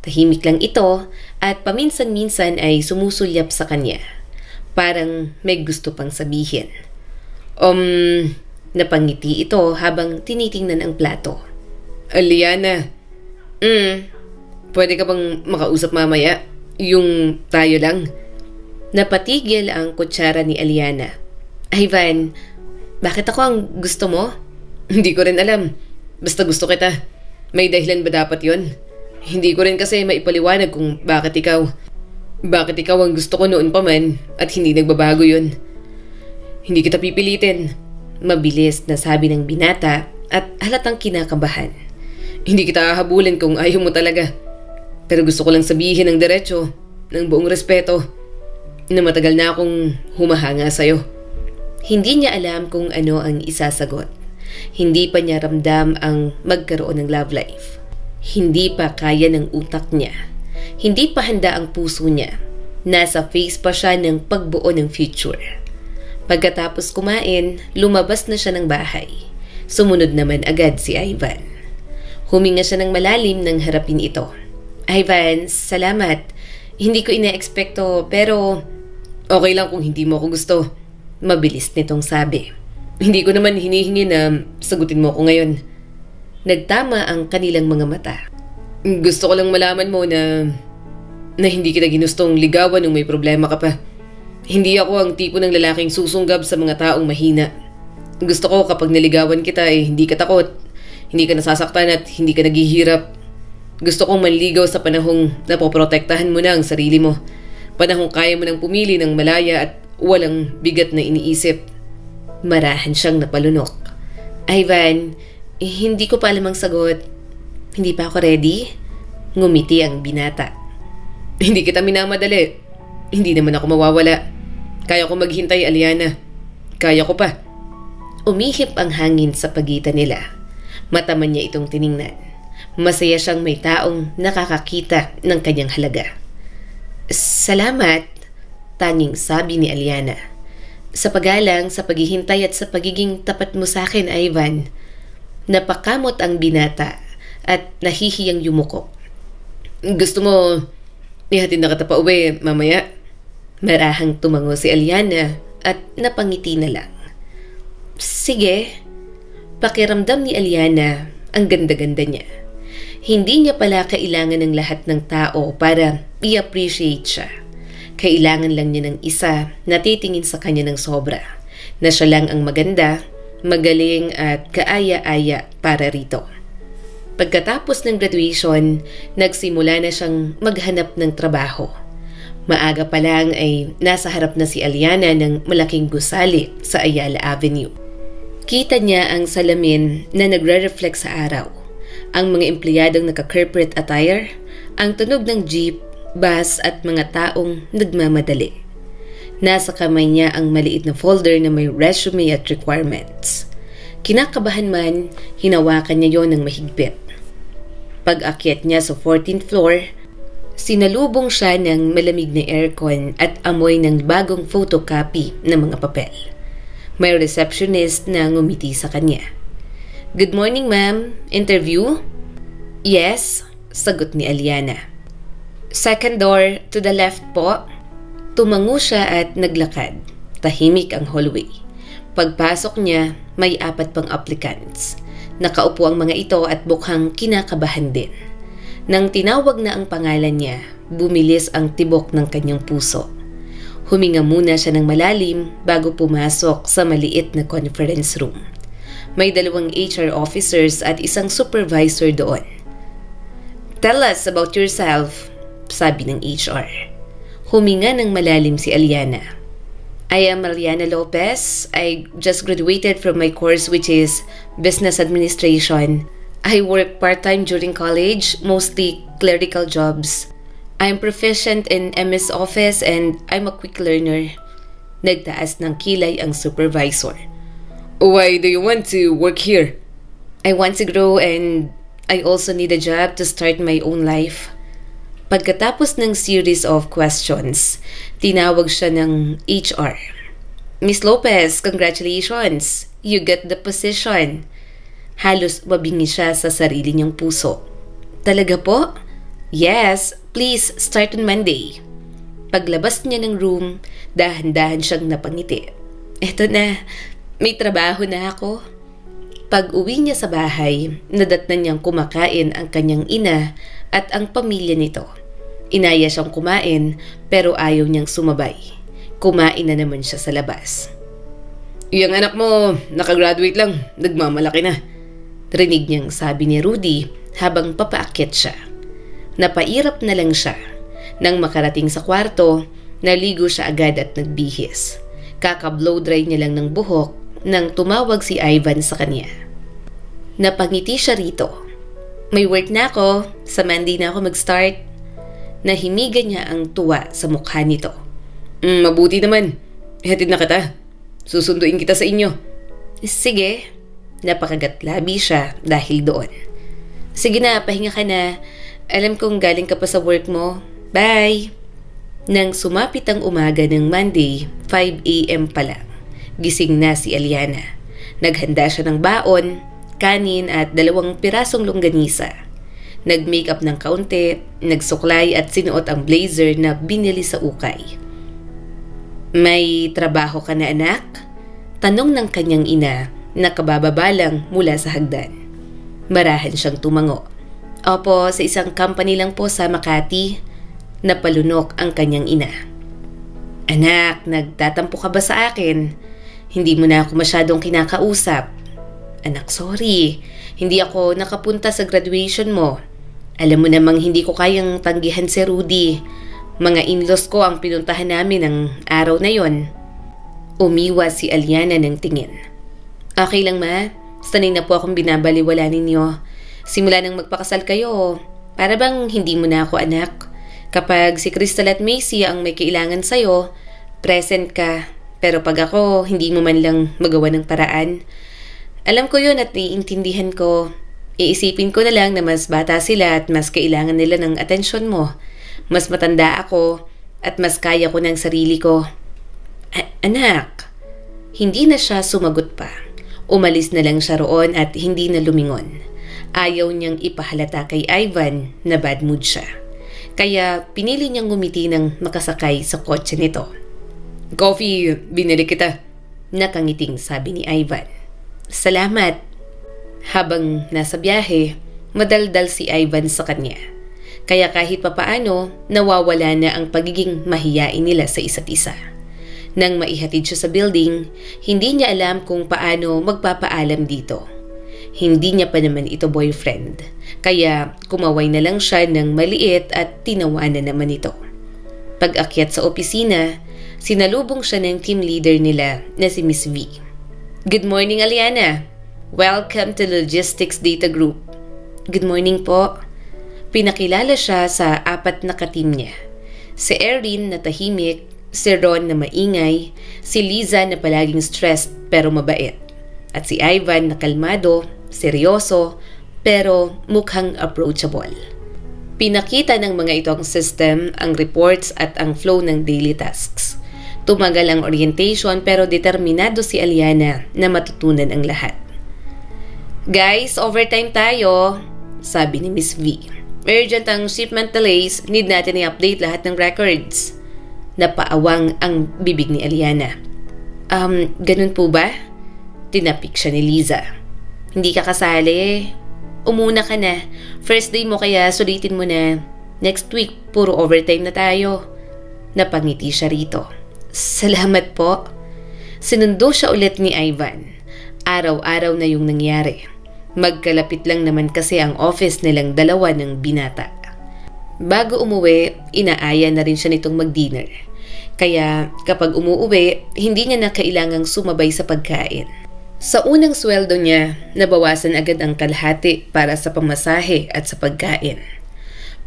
Tahimik lang ito at paminsan-minsan ay sumusulyap sa kanya. Parang may gusto pang sabihin. Napangiti ito habang tinitingnan ang plato. "Aliana, pwede ka bang makausap mamaya? Yung tayo lang?" Napatigil ang kutsara ni Aliana. "Ivan, bakit ako ang gusto mo?" "Hindi ko rin alam. Basta gusto kita. May dahilan ba dapat yon? Hindi ko rin kasi maipaliwanag kung bakit ikaw. Bakit ikaw ang gusto ko noon pa man at hindi nagbabago yon. Hindi kita pipilitin." Mabilis na sabi ng binata at halatang kinakabahan. "Hindi kita hahabulin kung ayaw mo talaga. Pero gusto ko lang sabihin ng diretso, ng buong respeto, na matagal na akong humahanga sa'yo." Hindi niya alam kung ano ang isasagot. Hindi pa niya ramdam ang magkaroon ng love life. Hindi pa kaya ng utak niya. Hindi pa handa ang puso niya. Nasa phase pa siya ng pagbuo ng future. Pagkatapos kumain, lumabas na siya ng bahay. Sumunod naman agad si Ivan. Huminga siya ng malalim nang harapin ito. "Ivan, salamat. Hindi ko ina-expecto pero okay lang kung hindi mo ako gusto." Mabilis nitong sabi. "Hindi ko naman hinihingi na sagutin mo ako ngayon." Nagtama ang kanilang mga mata. "Gusto ko lang malaman mo na hindi kita ginustong ligawan nung may problema ka pa. Hindi ako ang tipo ng lalaking susunggab sa mga taong mahina. Gusto ko kapag naligawan kita hindi ka takot, hindi ka nasasaktan at hindi ka naghihirap. Gusto kong manligaw sa panahong napoprotektahan mo na ang sarili mo. Panahong kaya mo nang pumili ng malaya at walang bigat na iniisip." Marahan siyang napalunok. "Ivan, hindi ko pa alam ang sagot. Hindi pa ako ready?" Ngumiti ang binata. "Hindi kita minamadali. Hindi naman ako mawawala. Kaya ko maghintay, Aliana. Kaya ko pa." Umihip ang hangin sa pagitan nila. Mataman niya itong tiningnan. Masaya siyang may taong nakakakita ng kanyang halaga. "Salamat," tanging sabi ni Aliana. "Sa paggalang, sa paghihintay at sa pagiging tapat mo sa akin, Ivan." Napakamot ang binata at nahihiyang yumuko. "Gusto mo ihatid na kita pa uwi mamaya?" Marahang tumango si Aliana at napangiti na lang. "Sige." Pakiramdam ni Aliana ang ganda-ganda niya. Hindi niya pala kailangan ng lahat ng tao para i-appreciate siya. Kailangan lang niya ng isa na titingin sa kanya ng sobra, na siya lang ang maganda, magaling at kaaya-aya para rito. Pagkatapos ng graduation, nagsimula na siyang maghanap ng trabaho. Maaga pa lang ay nasa harap na si Aliana ng malaking gusali sa Ayala Avenue. Kita niya ang salamin na nagre-reflect sa araw, ang mga empleyadong naka-corporate attire, ang tunog ng jeep, bus at mga taong nagmamadali. Nasa kamay niya ang maliit na folder na may resume at requirements. Kinakabahan man, hinawakan niya yon ng mahigpit. Pag-akyat niya sa 14th floor, sinalubong siya ng malamig na aircon at amoy ng bagong photocopy ng mga papel. May receptionist na ngumiti sa kanya. "Good morning, ma'am. Interview?" "Yes," sagot ni Aliana. "Second door to the left po." Tumango siya at naglakad. Tahimik ang hallway. Pagpasok niya, may 4 pang applicants. Nakaupo ang mga ito at mukhang kinakabahan din. Nang tinawag na ang pangalan niya, bumilis ang tibok ng kanyang puso. Huminga muna siya ng malalim bago pumasok sa maliit na conference room. May 2 HR officers at isang supervisor doon. "Tell us about yourself," sabi ng HR. Huminga ng malalim si Aliana. "I am Aliana Lopez. I just graduated from my course which is Business Administration. I work part-time during college, mostly clerical jobs. I'm proficient in MS Office and I'm a quick learner. Nagtaas ng kilay ang supervisor. Why do you want to work here? I want to grow and I also need a job to start my own life. Pagkatapos ng series of questions, tinawag siya ng HR. Miss Lopez, congratulations! You get the position. Halos mabingi siya sa sarili niyang puso. Talaga po? Yes, please start on Monday. Paglabas niya ng room, dahan-dahan siyang napangiti. Eto na, may trabaho na ako. Pag-uwi niya sa bahay, nadatnan niyang kumakain ang kanyang ina at ang pamilya nito. Inaya siyang kumain pero ayaw niyang sumabay. Kumain na naman siya sa labas. Yung anak mo, nakagraduate lang, nagmamalaki na. Rinig niyang sabi ni Rudy habang papaakyat siya. Napairap na lang siya. Nang makarating sa kwarto, naligo siya agad at nagbihis. Kaka-blow dry niya lang ng buhok nang tumawag si Ivan sa kanya. Napangiti siya rito. May work na ako, sa Monday na ako mag-start. Nahimigan niya ang tuwa sa mukha nito. Mabuti naman, hatid na kita. Susunduin kita sa inyo. Sige. Napakagatlabi siya dahil doon. Sige na, pahinga ka na. Alam kong galing ka pa sa work mo. Bye! Nang sumapit ang umaga ng Monday, 5 a.m. pa lang, gising na si Eliana. Naghanda siya ng baon, kanin at 2 pirasong longganisa. Nag-makeup ng kaunti, nagsuklay at sinuot ang blazer na binili sa ukay. May trabaho ka na anak? Tanong ng kanyang ina na kabababa lang mula sa hagdan. Marahan siyang tumango. Opo, sa isang company lang po sa Makati. Napalunok ang kanyang ina. Anak, nagtatampo ka ba sa akin? Hindi mo na ako masyadong kinakausap. Anak, sorry. Hindi ako nakapunta sa graduation mo. Alam mo namang hindi ko kayang tanggihan si Rudy. Mga in-laws ko ang pinuntahan namin ng araw na yon. Umiwas si Aliana ng tingin. Okay lang ma, sanay na po akong binabaliwala ninyo. Simula nang magpakasal kayo, para bang hindi mo na ako anak. Kapag si Crystal at Macy ang may kailangan sa'yo, present ka. Pero pag ako, hindi mo man lang magawa ng paraan. Alam ko yun at naiintindihan ko. Iisipin ko na lang na mas bata sila at mas kailangan nila ng atensyon mo. Mas matanda ako at mas kaya ko ng sarili ko. Anak, hindi na siya sumagot pa. Umalis na lang siya roon at hindi na lumingon. Ayaw niyang ipahalata kay Ivan na bad mood siya. Kaya pinili niyang ngumiti nang makasakay sa kotse nito. Coffee, binili kita. Nakangiting sabi ni Ivan. Salamat. Habang nasa biyahe, madaldal si Ivan sa kanya. Kaya kahit papaano, nawawala na ang pagiging mahiyain nila sa isa't isa. Nang maihatid siya sa building, hindi niya alam kung paano magpapaalam dito. Hindi niya pa naman ito boyfriend, kaya kumaway na lang siya ng maliit at tinawanan naman ito. Pag-akyat sa opisina, sinalubong siya ng team leader nila na si Miss V. Good morning, Aliana. Welcome to Logistics Data Group. Good morning po. Pinakilala siya sa 4 na ka-team niya. Si Erin na tahimik, si Ron na maingay, si Liza na palaging stressed pero mabait, at si Ivan na kalmado, seryoso, pero mukhang approachable. Pinakita ng mga itong system ang reports at ang flow ng daily tasks. Tumagal ang orientation pero determinado si Aliana na matutunan ang lahat. Guys, overtime tayo, sabi ni Miss V. Urgent ang shipment delays, need natin i-update lahat ng records. Napaawang ang bibig ni Aliana. Ganun po ba? Tinapik siya ni Liza. Hindi ka kasali. Umuna ka na. First day mo kaya sulitin mo na. Next week, puro overtime na tayo. Napangiti siya rito. Salamat po. Sinundo siya ulit ni Ivan. Araw-araw na yung nangyari. Magkalapit lang naman kasi ang office nilang dalawa ng binata. Bago umuwi, inaaya na rin siya nitong mag-dinner. Kaya kapag umuuwi, hindi niya na kailangang sumabay sa pagkain. Sa unang sweldo niya, nabawasan agad ang kalahati para sa pamasahe at sa pagkain.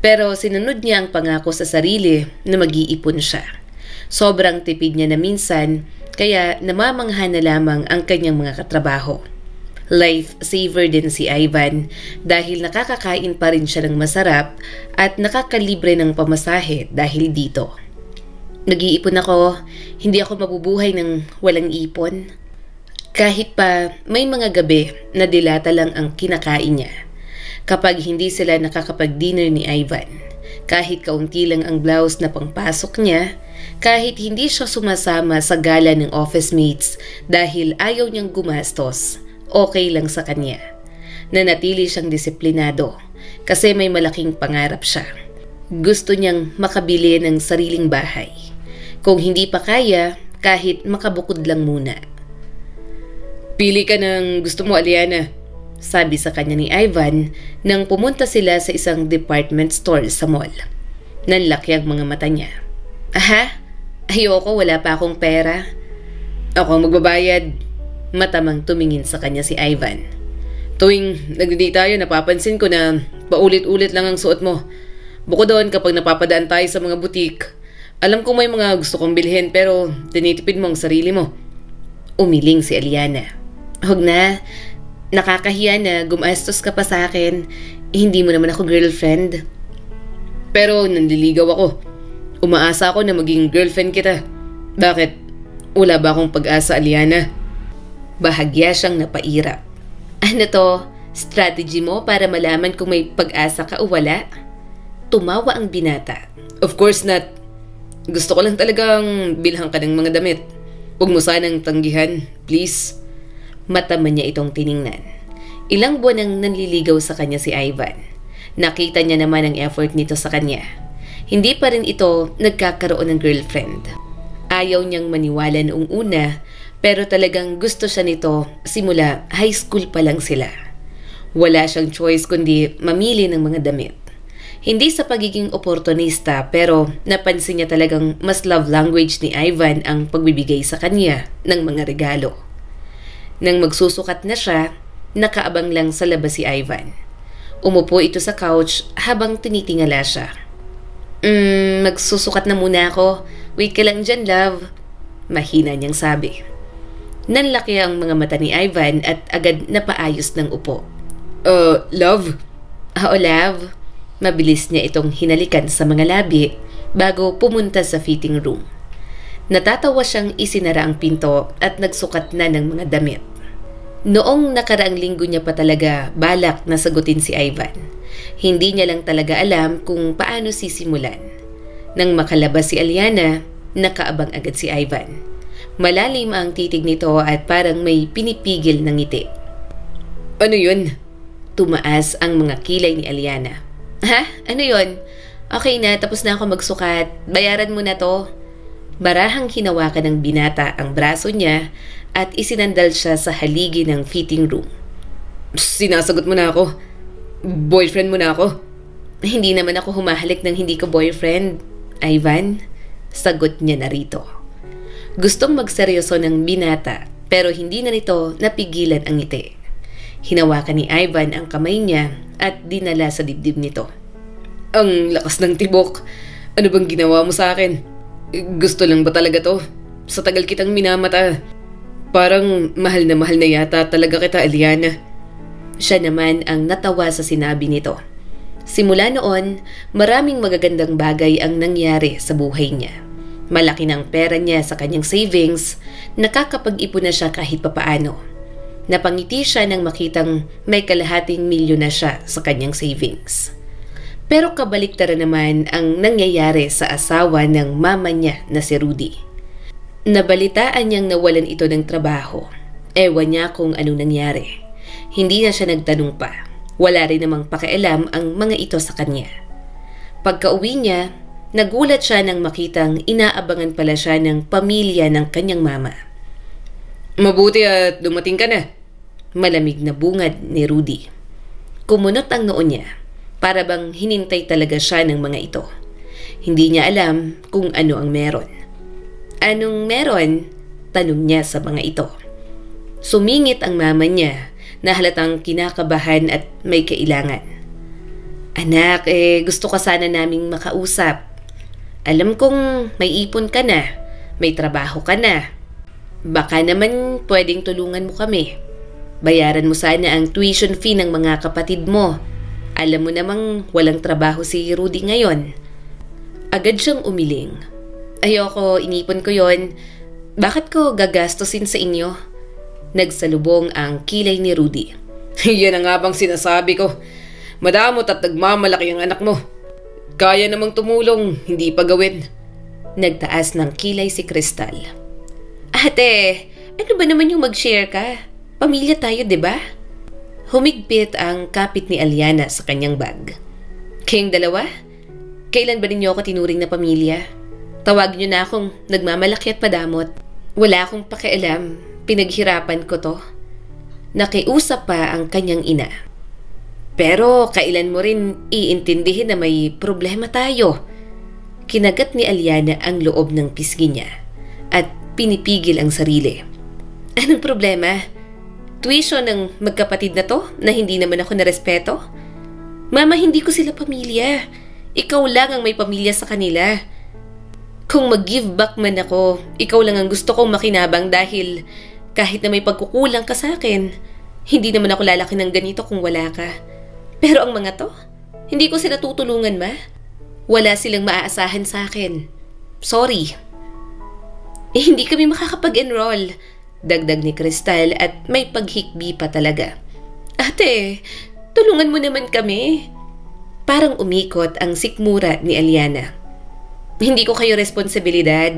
Pero sinunod niya ang pangako sa sarili na mag-iipon siya. Sobrang tipid niya na minsan, kaya namamangha na lamang ang kanyang mga katrabaho. Lifesaver din si Ivan dahil nakakakain pa rin siya ng masarap at nakakalibre ng pamasahe dahil dito. Nag-iipon ako, hindi ako mabubuhay ng walang ipon. Kahit pa may mga gabi na dilata lang ang kinakain niya. Kapag hindi sila nakakapag-dinner ni Ivan, kahit kaunti lang ang blouse na pangpasok niya, kahit hindi siya sumasama sa gala ng office mates dahil ayaw niyang gumastos, okay lang sa kanya. Nanatili siyang disiplinado kasi may malaking pangarap siya. Gusto niyang makabili ng sariling bahay. Kung hindi pa kaya, kahit makabukod lang muna. Pili ka ng gusto mo, Aliana, sabi sa kanya ni Ivan nang pumunta sila sa isang department store sa mall. Nanlaki ang mga mata niya. Aha? Ayoko, wala pa akong pera. Ako ang magbabayad. Matamang tumingin sa kanya si Ivan. Tuwing nagdi-date tayo, napapansin ko na paulit-ulit lang ang suot mo. Bukod doon kapag napapadaan tayo sa mga butik, alam ko may mga gusto kong bilhin pero tinitipid mo ang sarili mo. Umiling si Aliana. Huwag na, nakakahiya na gumastos ka pa sa akin. Hindi mo naman ako girlfriend. Pero nanliligaw ako. Umaasa ako na maging girlfriend kita. Bakit? Wala ba akong pag-asa, Aliana? Bahagya siyang napairap. Ano to? Strategy mo para malaman kung may pag-asa ka o wala? Tumawa ang binata. Of course not. Gusto ko lang talagang bilhan ka ng mga damit. Huwag mo sanang tanggihan, please. Mataman niya itong tiningnan. Ilang buwan nang nanliligaw sa kanya si Ivan. Nakita niya naman ang effort nito sa kanya. Hindi pa rin ito nagkakaroon ng girlfriend. Ayaw niyang maniwala noong una, pero talagang gusto siya nito simula high school pa lang sila. Wala siyang choice kundi mamili ng mga damit. Hindi sa pagiging oportunista pero napansin niya talagang mas love language ni Ivan ang pagbibigay sa kanya ng mga regalo. Nang magsusukat na siya, nakaabang lang sa labas si Ivan. Umupo ito sa couch habang tinitingala siya. Magsusukat na muna ako. Wait ka lang dyan, love. Mahina niyang sabi. Nanlaki ang mga mata ni Ivan at agad napaayos ng upo. Love? Oo, love. Mabilis niya itong hinalikan sa mga labi bago pumunta sa fitting room. Natatawa siyang isinara ang pinto at nagsukat na ng mga damit. Noong nakaraang linggo niya pa talaga balak na sagutin si Ivan. Hindi niya lang talaga alam kung paano sisimulan. Nang makalabas si Aliana, nakaabang agad si Ivan. Malalim ang titig nito at parang may pinipigil ng ngiti. Ano yun? Tumaas ang mga kilay ni Aliana. Ha? Ano yun? Okay na, tapos na ako magsukat. Bayaran mo na to. Barahang hinawakan ng binata ang braso niya at isinandal siya sa haligi ng fitting room. Sinasagot mo na ako. Boyfriend mo na ako. Hindi naman ako humahalik ng hindi ko boyfriend, Ivan. Sagot niya na rito. Gustong magseryoso ng binata pero hindi na nito napigilan ang ngiti. Hinawakan ni Ivan ang kamay niya at dinala sa dibdib nito. Ang lakas ng tibok. Ano bang ginawa mo sa akin? Gusto lang ba talaga to? Sa tagal kitang minamata. Parang mahal na yata talaga kita, Aliana. Siya naman ang natawa sa sinabi nito. Simula noon, maraming magagandang bagay ang nangyari sa buhay niya. Malaki na ang pera niya sa kanyang savings, nakakapag-ipon na siya kahit papaano. Napangiti siya nang makitang may kalahating milyon na siya sa kanyang savings. Pero kabaliktaran naman ang nangyayari sa asawa ng mama niya na si Rudy. Nabalitaan niyang nawalan ito ng trabaho. Ewan niya kung anong nangyari. Hindi na siya nagtanong pa. Wala rin namang pakialam ang mga ito sa kanya. Pagka-uwi niya, nagulat siya nang makitang inaabangan pala siya ng pamilya ng kanyang mama. Mabuti at dumating ka na. Malamig na bungad ni Rudy. Kumunot ang noo niya. Para bang hinintay talaga siya ng mga ito. Hindi niya alam kung ano ang meron. Anong meron? Tanong niya sa mga ito. Sumingit ang mama niya na halatang kinakabahan at may kailangan. Anak, gusto ka sana naming makausap. Alam kong may ipon ka na, may trabaho ka na. Baka naman pwedeng tulungan mo kami. Bayaran mo sana ang tuition fee ng mga kapatid mo. Alam mo namang walang trabaho si Rudy ngayon. Agad siyang umiling. Ayoko, inipon ko yon. Bakit ko gagastusin sa inyo? Nagsalubong ang kilay ni Rudy. Yan ang nga bang sinasabi ko. Madamot at nagmamalaki ang anak mo. Kaya namang tumulong, hindi pa gawin. Nagtaas ng kilay si Crystal. Ate, ano ba naman yung mag-share ka? Pamilya tayo, di ba? Humigpit ang kapit ni Aliana sa kanyang bag. Kayong dalawa? Kailan ba ninyo ako tinuring na pamilya? Tawag niyo na akong nagmamalaki at padamot. Wala akong pakialam. Pinaghirapan ko to. Nakiusap pa ang kanyang ina. Pero kailan mo rin iintindihin na may problema tayo? Kinagat ni Aliana ang loob ng pisngi niya at pinipigil ang sarili. Anong problema? Tuition ng magkapatid na to na hindi naman ako narespeto? Mama, hindi ko sila pamilya. Ikaw lang ang may pamilya sa kanila. Kung mag-give back man ako, ikaw lang ang gusto kong makinabang dahil kahit na may pagkukulang ka sa akin, hindi naman ako lalaki ng ganito kung wala ka. Pero ang mga to, hindi ko sila tutulungan, ma. Wala silang maaasahan sa akin. Sorry. Hindi kami makakapag-enroll. Dagdag ni Crystal at may paghikbi pa talaga. Ate, tulungan mo naman kami. Parang umikot ang sikmura ni Aliana. Hindi ko kayo responsibilidad.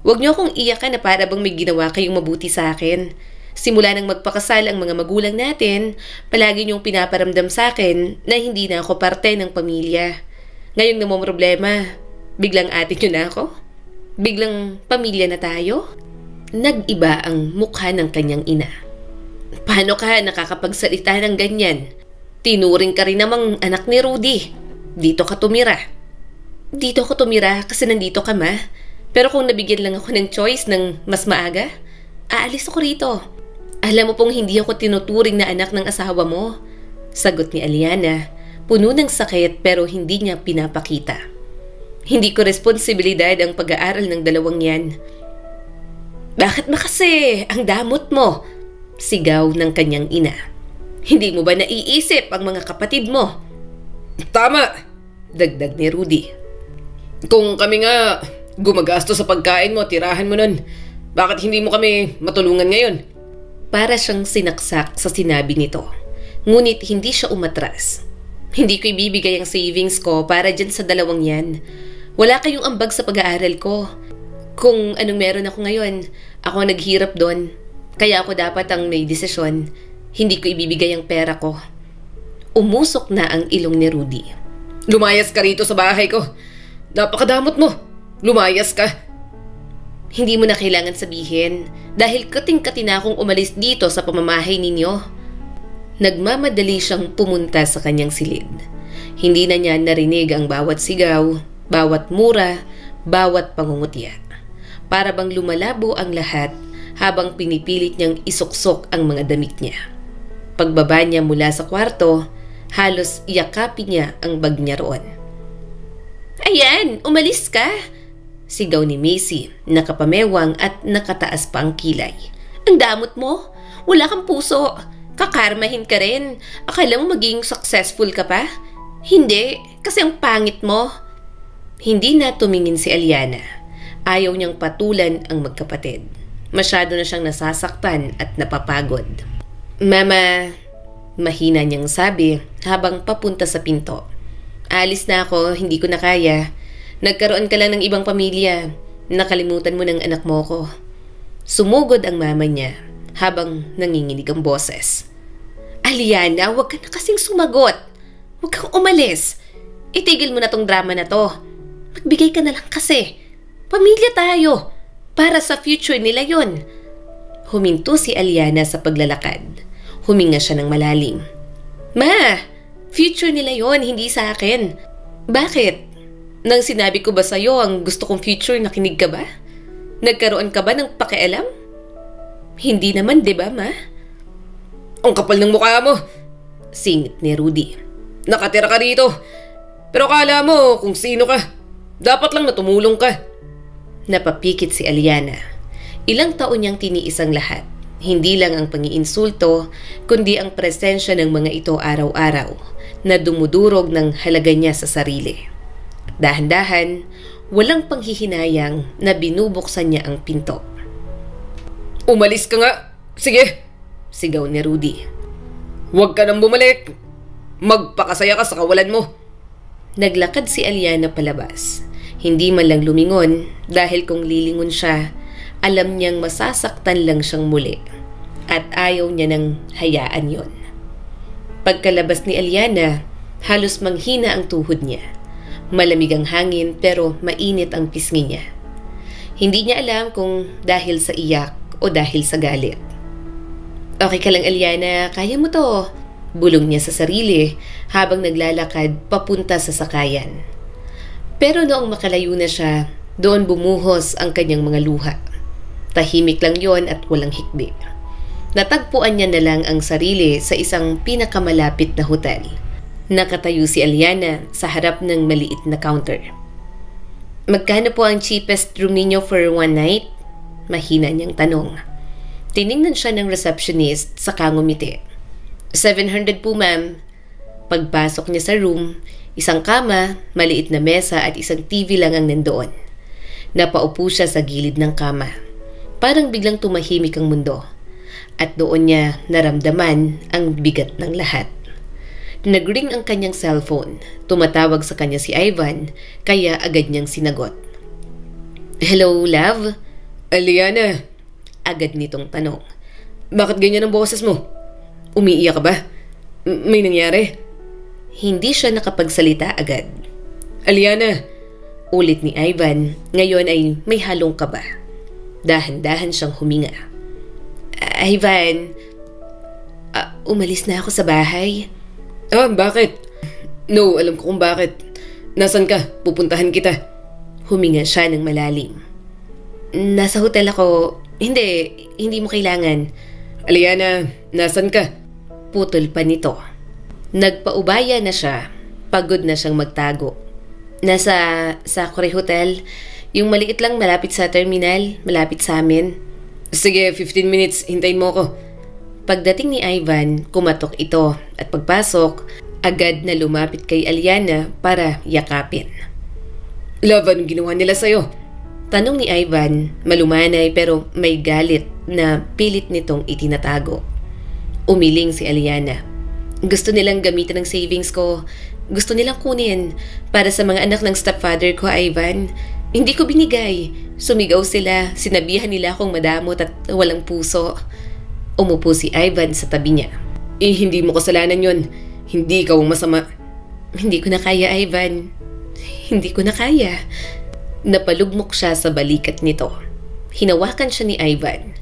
Huwag niyo akong iyakan na para bang may ginawa kayong mabuti sa akin. Simula nang magpakasal ang mga magulang natin, palagi niyong pinaparamdam sa akin na hindi na ako parte ng pamilya. Ngayong namang problema, biglang ate niyo na ako? Biglang pamilya na tayo? Nag-iba ang mukha ng kanyang ina. Paano ka nakakapagsalita ng ganyan? Tinuring ka rin namang anak ni Rudy. Dito ka tumira. Dito ako tumira kasi nandito ka, ma. Pero kung nabigyan lang ako ng choice ng mas maaga, aalis ako rito. Alam mo pong hindi ako tinuturing na anak ng asawa mo. Sagot ni Aliana, puno ng sakit pero hindi niya pinapakita. Hindi ko responsibilidad ang pag-aaral ng dalawang yan. Bakit ba kasi ang damot mo? Sigaw ng kanyang ina. Hindi mo ba naiisip ang mga kapatid mo? Tama! Dagdag ni Rudy. Kung kami nga gumagasto sa pagkain mo, tirahan mo nun. Bakit hindi mo kami matulungan ngayon? Para siyang sinaksak sa sinabi nito. Ngunit hindi siya umatras. Hindi ko ibibigay ang savings ko para dyan sa dalawang yan. Wala kayong ambag sa pag-aaral ko. Kung anong meron ako ngayon, ako ang naghirap doon. Kaya ako dapat ang may desisyon. Hindi ko ibibigay ang pera ko. Umusok na ang ilong ni Rudy. Lumayas ka rito sa bahay ko. Napakadamot mo. Lumayas ka. Hindi mo na kailangan sabihin dahil kating-kati na akong umalis dito sa pamamahay ninyo. Nagmamadali siyang pumunta sa kanyang silid. Hindi na niya narinig ang bawat sigaw, bawat mura, bawat pangungutya. Para bang lumalabo ang lahat habang pinipilit niyang isuksok ang mga damit niya. Pagbaba niya mula sa kwarto, halos yakapin niya ang bag niya roon. Ayan, umalis ka! Sigaw ni Macy, nakapamewang at nakataas pa ang kilay. Ang damot mo! Wala kang puso! Kakarmahin ka rin! Akala mo maging successful ka pa? Hindi, kasi ang pangit mo! Hindi na tumingin si Aliana. Ayaw niyang patulan ang magkapatid. Masyado na siyang nasasaktan at napapagod. Mama, mahina niyang sabi habang papunta sa pinto. Alis na ako, hindi ko na kaya. Nagkaroon ka lang ng ibang pamilya. Nakalimutan mo ng anak mo ko. Sumugod ang mama niya habang nanginginig ang boses. Aliana, huwag ka na kasing sumagot. Huwag kang umalis. Itigil mo na tong drama na to. Magbigay ka na lang kasi. Pamilya tayo. Para sa future nila yon. Huminto si Aliana sa paglalakad. Huminga siya ng malalim. Ma, future nila yon, hindi sa akin. Bakit? Nang sinabi ko ba sa'yo ang gusto kong future, nakinig ka ba? Nagkaroon ka ba ng pakialam? Hindi naman, di ba, ma? Ang kapal ng mukha mo! Singit ni Rudy. Nakatira ka rito. Pero kala mo kung sino ka. Dapat lang na tumulong ka. Napapikit si Aliana. Ilang taon niyang tiniis ang lahat. Hindi lang ang pangiinsulto, kundi ang presensya ng mga ito araw-araw na dumudurog ng halaga niya sa sarili. Dahan-dahan, walang panghihinayang na binubuksan niya ang pinto. Umalis ka nga. Sige. Sigaw ni Rudy. Huwag ka nang bumalik. Magpakasaya ka sa kawalan mo. Naglakad si Aliana palabas. Hindi man lang lumingon dahil kung lilingon siya, alam niyang masasaktan lang siyang muli at ayaw niya nang hayaan yon. Pagkalabas ni Aliana, halos manghina ang tuhod niya. Malamig ang hangin pero mainit ang pisngi niya. Hindi niya alam kung dahil sa iyak o dahil sa galit. Okay ka lang, Aliana, kaya mo to. Bulong niya sa sarili habang naglalakad papunta sa sakayan. Pero noong makalayo na siya, doon bumuhos ang kanyang mga luha. Tahimik lang yon at walang hikbi. Natagpuan niya na lang ang sarili sa isang pinakamalapit na hotel. Nakatayo si Aliana sa harap ng maliit na counter. Magkano po ang cheapest room ninyo for one night? Mahina niyang tanong. Tiningnan siya ng receptionist sa ngumiti. 700 po, ma'am. Pagpasok niya sa room, isang kama, maliit na mesa at isang TV lang ang nandoon. Napaupo siya sa gilid ng kama. Parang biglang tumahimik ang mundo. At doon niya naramdaman ang bigat ng lahat. Nagring ang kanyang cellphone. Tumatawag sa kanya si Ivan, kaya agad niyang sinagot. Hello, love? Aliana. Agad nitong tanong. Bakit ganyan ang boses mo? Umiiyak ka ba? May nangyari? Hindi siya nakapagsalita agad. Aliana. Ulit ni Ivan, ngayon ay may halong kaba. Dahan-dahan siyang huminga. Ivan, umalis na ako sa bahay. Bakit? No, alam ko kung bakit. Nasaan ka? Pupuntahan kita. Huminga siya ng malalim. Nasa hotel ako. Hindi mo kailangan. Aliana, nasaan ka? Putol pa nito. Nagpaubaya na siya. Pagod na siyang magtago. Nasa Sakura Hotel. Yung maliit lang malapit sa terminal. Malapit sa amin. Sige, 15 minutes. Hintayin mo ako. Pagdating ni Ivan, kumatok ito. At pagpasok, agad na lumapit kay Aliana para yakapin. Love, anong ginawa nila sa'yo? Tanong ni Ivan, malumanay pero may galit na pilit nitong itinatago. Umiling si Aliana. Gusto nilang gamitin ang savings ko. Gusto nilang kunin para sa mga anak ng stepfather ko, Ivan. Hindi ko binigay. Sumigaw sila, sinabihan nila akong madamot at walang puso. Umupo si Ivan sa tabi niya. Hindi mo kasalanan yon. Hindi ikaw ang masama. Hindi ko na kaya, Ivan. Hindi ko na kaya. Napalugmok siya sa balikat nito. Hinawakan siya ni Ivan.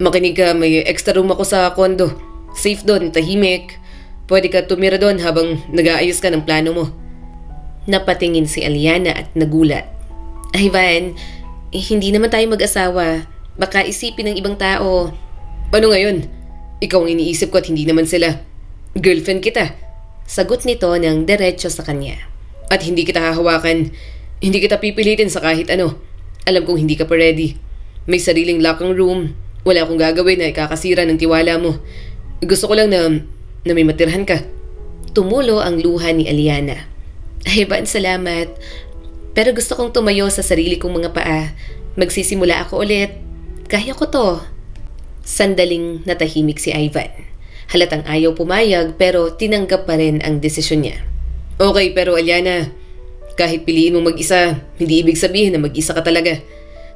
Makinig ka, may extra room ako sa kondo. Safe doon, tahimik. Pwede ka tumira doon habang nag-aayos ka ng plano mo. Napatingin si Aliana at nagulat. Ivan, hindi naman tayo mag-asawa. Baka isipin ng ibang tao. Ano ngayon? Ikaw ang iniisip ko at hindi naman sila. Girlfriend kita. Sagot nito ng diretso sa kanya. At hindi kita hahawakan. Hindi kita pipilitin sa kahit ano. Alam kong hindi ka pa ready. May sariling lockang room. Wala akong gagawin na ikakasira ng tiwala mo. Gusto ko lang na may matirhan ka. Tumulo ang luha ni Aliana. Ivan, salamat. Pero gusto kong tumayo sa sarili kong mga paa. Magsisimula ako ulit. Kaya ko to. Sandaling natahimik si Ivan. Halatang ayaw pumayag pero tinanggap pa rin ang desisyon niya. Okay, pero Aliana, kahit piliin mo mag-isa, hindi ibig sabihin na mag-isa ka talaga.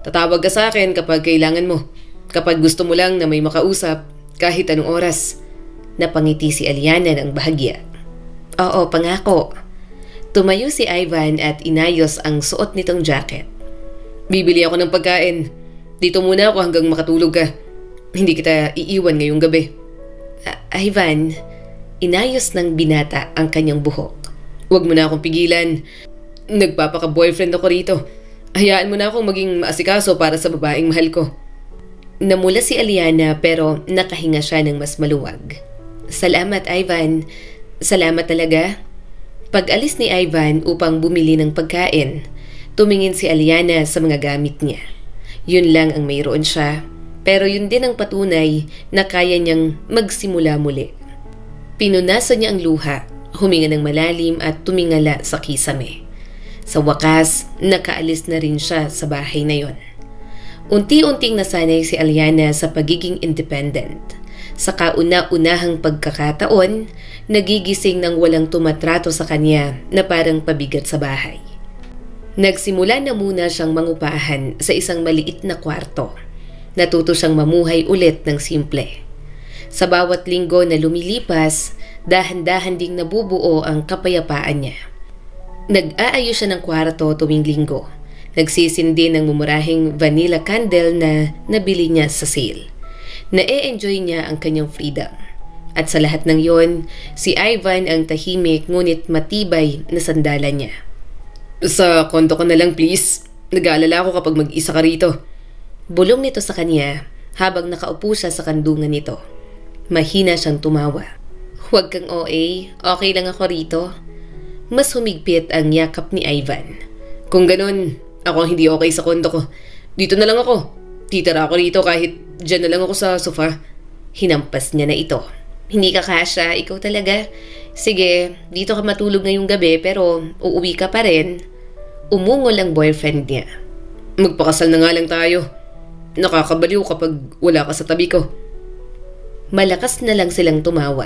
Tatawag ka sa akin kapag kailangan mo. Kapag gusto mo lang na may makausap, kahit anong oras. Napangiti si Aliana ng bahagya. Oo, pangako. Tumayo si Ivan at inayos ang suot nitong jacket. Bibili ako ng pagkain. Dito muna ako hanggang makatulog ka. Hindi kita iiwan ngayong gabi. Ivan, inayos ng binata ang kanyang buhok. Huwag mo na akong pigilan. Nagpapaka-boyfriend ako rito. Hayaan mo na akong maging maasikaso para sa babaeng mahal ko. Namula si Aliana pero nakahinga siya ng mas maluwag. Salamat, Ivan. Salamat talaga. Pag-alis ni Ivan upang bumili ng pagkain, tumingin si Aliana sa mga gamit niya. Yun lang ang mayroon siya, pero yun din ang patunay na kaya niyang magsimula muli. Pinunasan niya ang luha, huminga ng malalim at tumingala sa kisame. Sa wakas, nakaalis na rin siya sa bahay na yon. Unti-unting nasanay si Aliana sa pagiging independent. Sa kauna-unahang pagkakataon, nagigising ng walang tumatrato sa kanya na parang pabigat sa bahay. Nagsimula na muna siyang mangupahan sa isang maliit na kwarto. Natuto siyang mamuhay ulit ng simple. Sa bawat linggo na lumilipas, dahan-dahan ding nabubuo ang kapayapaan niya. Nag-aayos siya ng kwarto tuwing linggo. Nagsisindi ng mumurahing vanilla candle na nabili niya sa sale. Na-e-enjoy niya ang kanyang freedom. At sa lahat ng yon, si Ivan ang tahimik ngunit matibay na sandalan niya. Sa kondo ka na lang please. Nag-aalala ako kapag mag-isa ka rito. Bulong nito sa kanya habang nakaupo siya sa kandungan nito. Mahina siyang tumawa. Huwag kang OA, okay lang ako rito. Mas humigpit ang yakap ni Ivan. Kung ganun, ako hindi okay sa kondo ko. Dito na lang ako. Titira ako rito kahit dyan na lang ako sa sofa. Hinampas niya na ito. Hindi ka kasya, ikaw talaga. Sige, dito ka matulog ngayong gabi pero uuwi ka pa rin. Umungol ang boyfriend niya. Magpakasal na nga lang tayo. Nakakabaliw kapag wala ka sa tabi ko. Malakas na lang silang tumawa.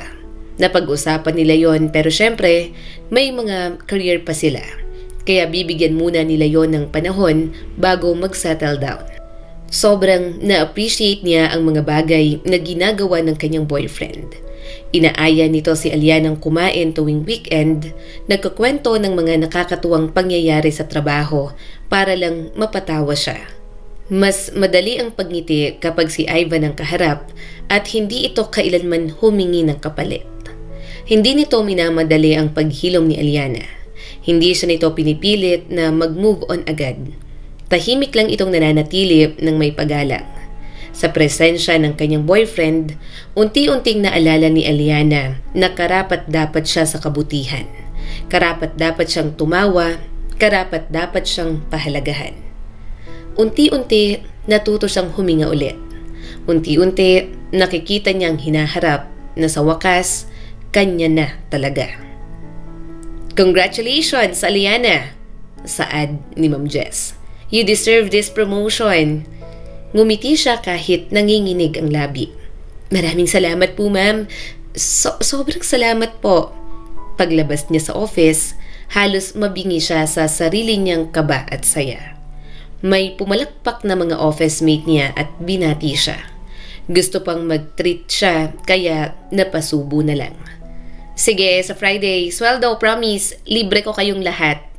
Napag-usapan nila yon pero syempre may mga career pa sila. Kaya bibigyan muna nila yon ng panahon bago mag-settle down. Sobrang na-appreciate niya ang mga bagay na ginagawa ng kanyang boyfriend. Inaaya nito si Alianang kumain tuwing weekend, nagkukwento ng mga nakakatuwang pangyayari sa trabaho para lang mapatawa siya. Mas madali ang pagngiti kapag si Ivan ang kaharap at hindi ito kailanman humingi ng kapalit. Hindi nito minamadali ang paghilom ni Aliana. Hindi siya nito pinipilit na mag-move on agad. Tahimik lang itong nananatili ng may paggalang. Sa presensya ng kanyang boyfriend, unti-unting naalala ni Aliana na karapat-dapat siya sa kabutihan. Karapat-dapat siyang tumawa, karapat-dapat siyang pahalagahan. Unti-unti, natuto siyang huminga ulit. Unti-unti, nakikita niyang hinaharap na sa wakas, kanya na talaga. Congratulations, Aliana! Saad ni Ma'am Jess. You deserve this promotion. Ngumiti siya kahit nanginginig ang labi. Maraming salamat po, ma'am. Sobrang salamat po. Paglabas niya sa office, halos mabingi siya sa sarili niyang kaba at saya. May pumalakpak na mga office mate niya at binati siya. Gusto pang mag-treat siya kaya napasubo na lang. Sige, sa Friday, sweldo, promise, libre ko kayong lahat.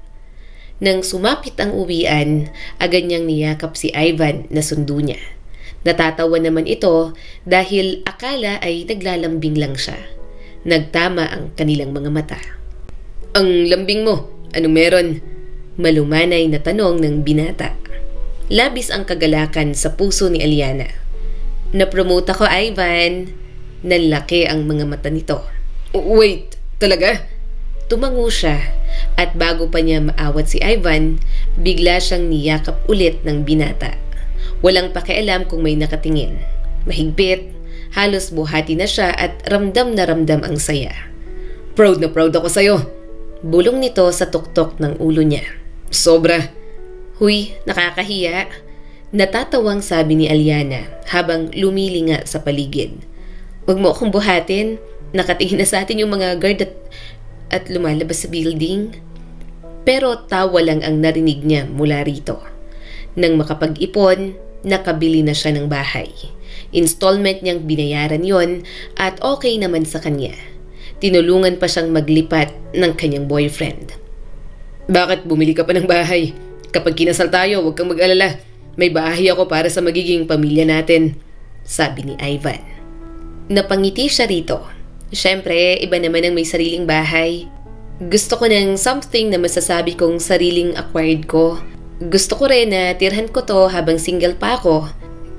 Nang sumapit ang uwian, agad niyang niyakap si Ivan na sundo niya. Natatawa naman ito dahil akala ay naglalambing lang siya. Nagtama ang kanilang mga mata. Ang lambing mo, anong meron? Malumanay na tanong ng binata. Labis ang kagalakan sa puso ni Aliana. Napromote ako, Ivan. Nanlaki ang mga mata nito. Wait, talaga? Tumango siya at bago pa niya maawat si Ivan, bigla siyang niyakap ulit ng binata. Walang pakialam kung may nakatingin. Mahigpit, halos buhati na siya at ramdam na ramdam ang saya. Proud na proud ako sa'yo. Bulong nito sa tuktok ng ulo niya. Sobra. Huy, nakakahiya. Natatawang sabi ni Aliana habang lumilinga sa paligid. Huwag mo akong buhatin. Nakatingin na sa atin yung mga guard at lumalabas sa building. Pero tawa lang ang narinig niya mula rito. Nang makapag-ipon, nakabili na siya ng bahay. Installment niyang binayaran yon at okay naman sa kanya. Tinulungan pa siyang maglipat ng kanyang boyfriend. Bakit bumili ka pa ng bahay? Kapag kinasal tayo, huwag kang mag-alala. May bahay ako para sa magiging pamilya natin, sabi ni Ivan. Napangiti siya rito. Siyempre, iba naman ang may sariling bahay. Gusto ko ng something na masasabi kong sariling acquired ko. Gusto ko rin na tirhan ko to habang single pa ako.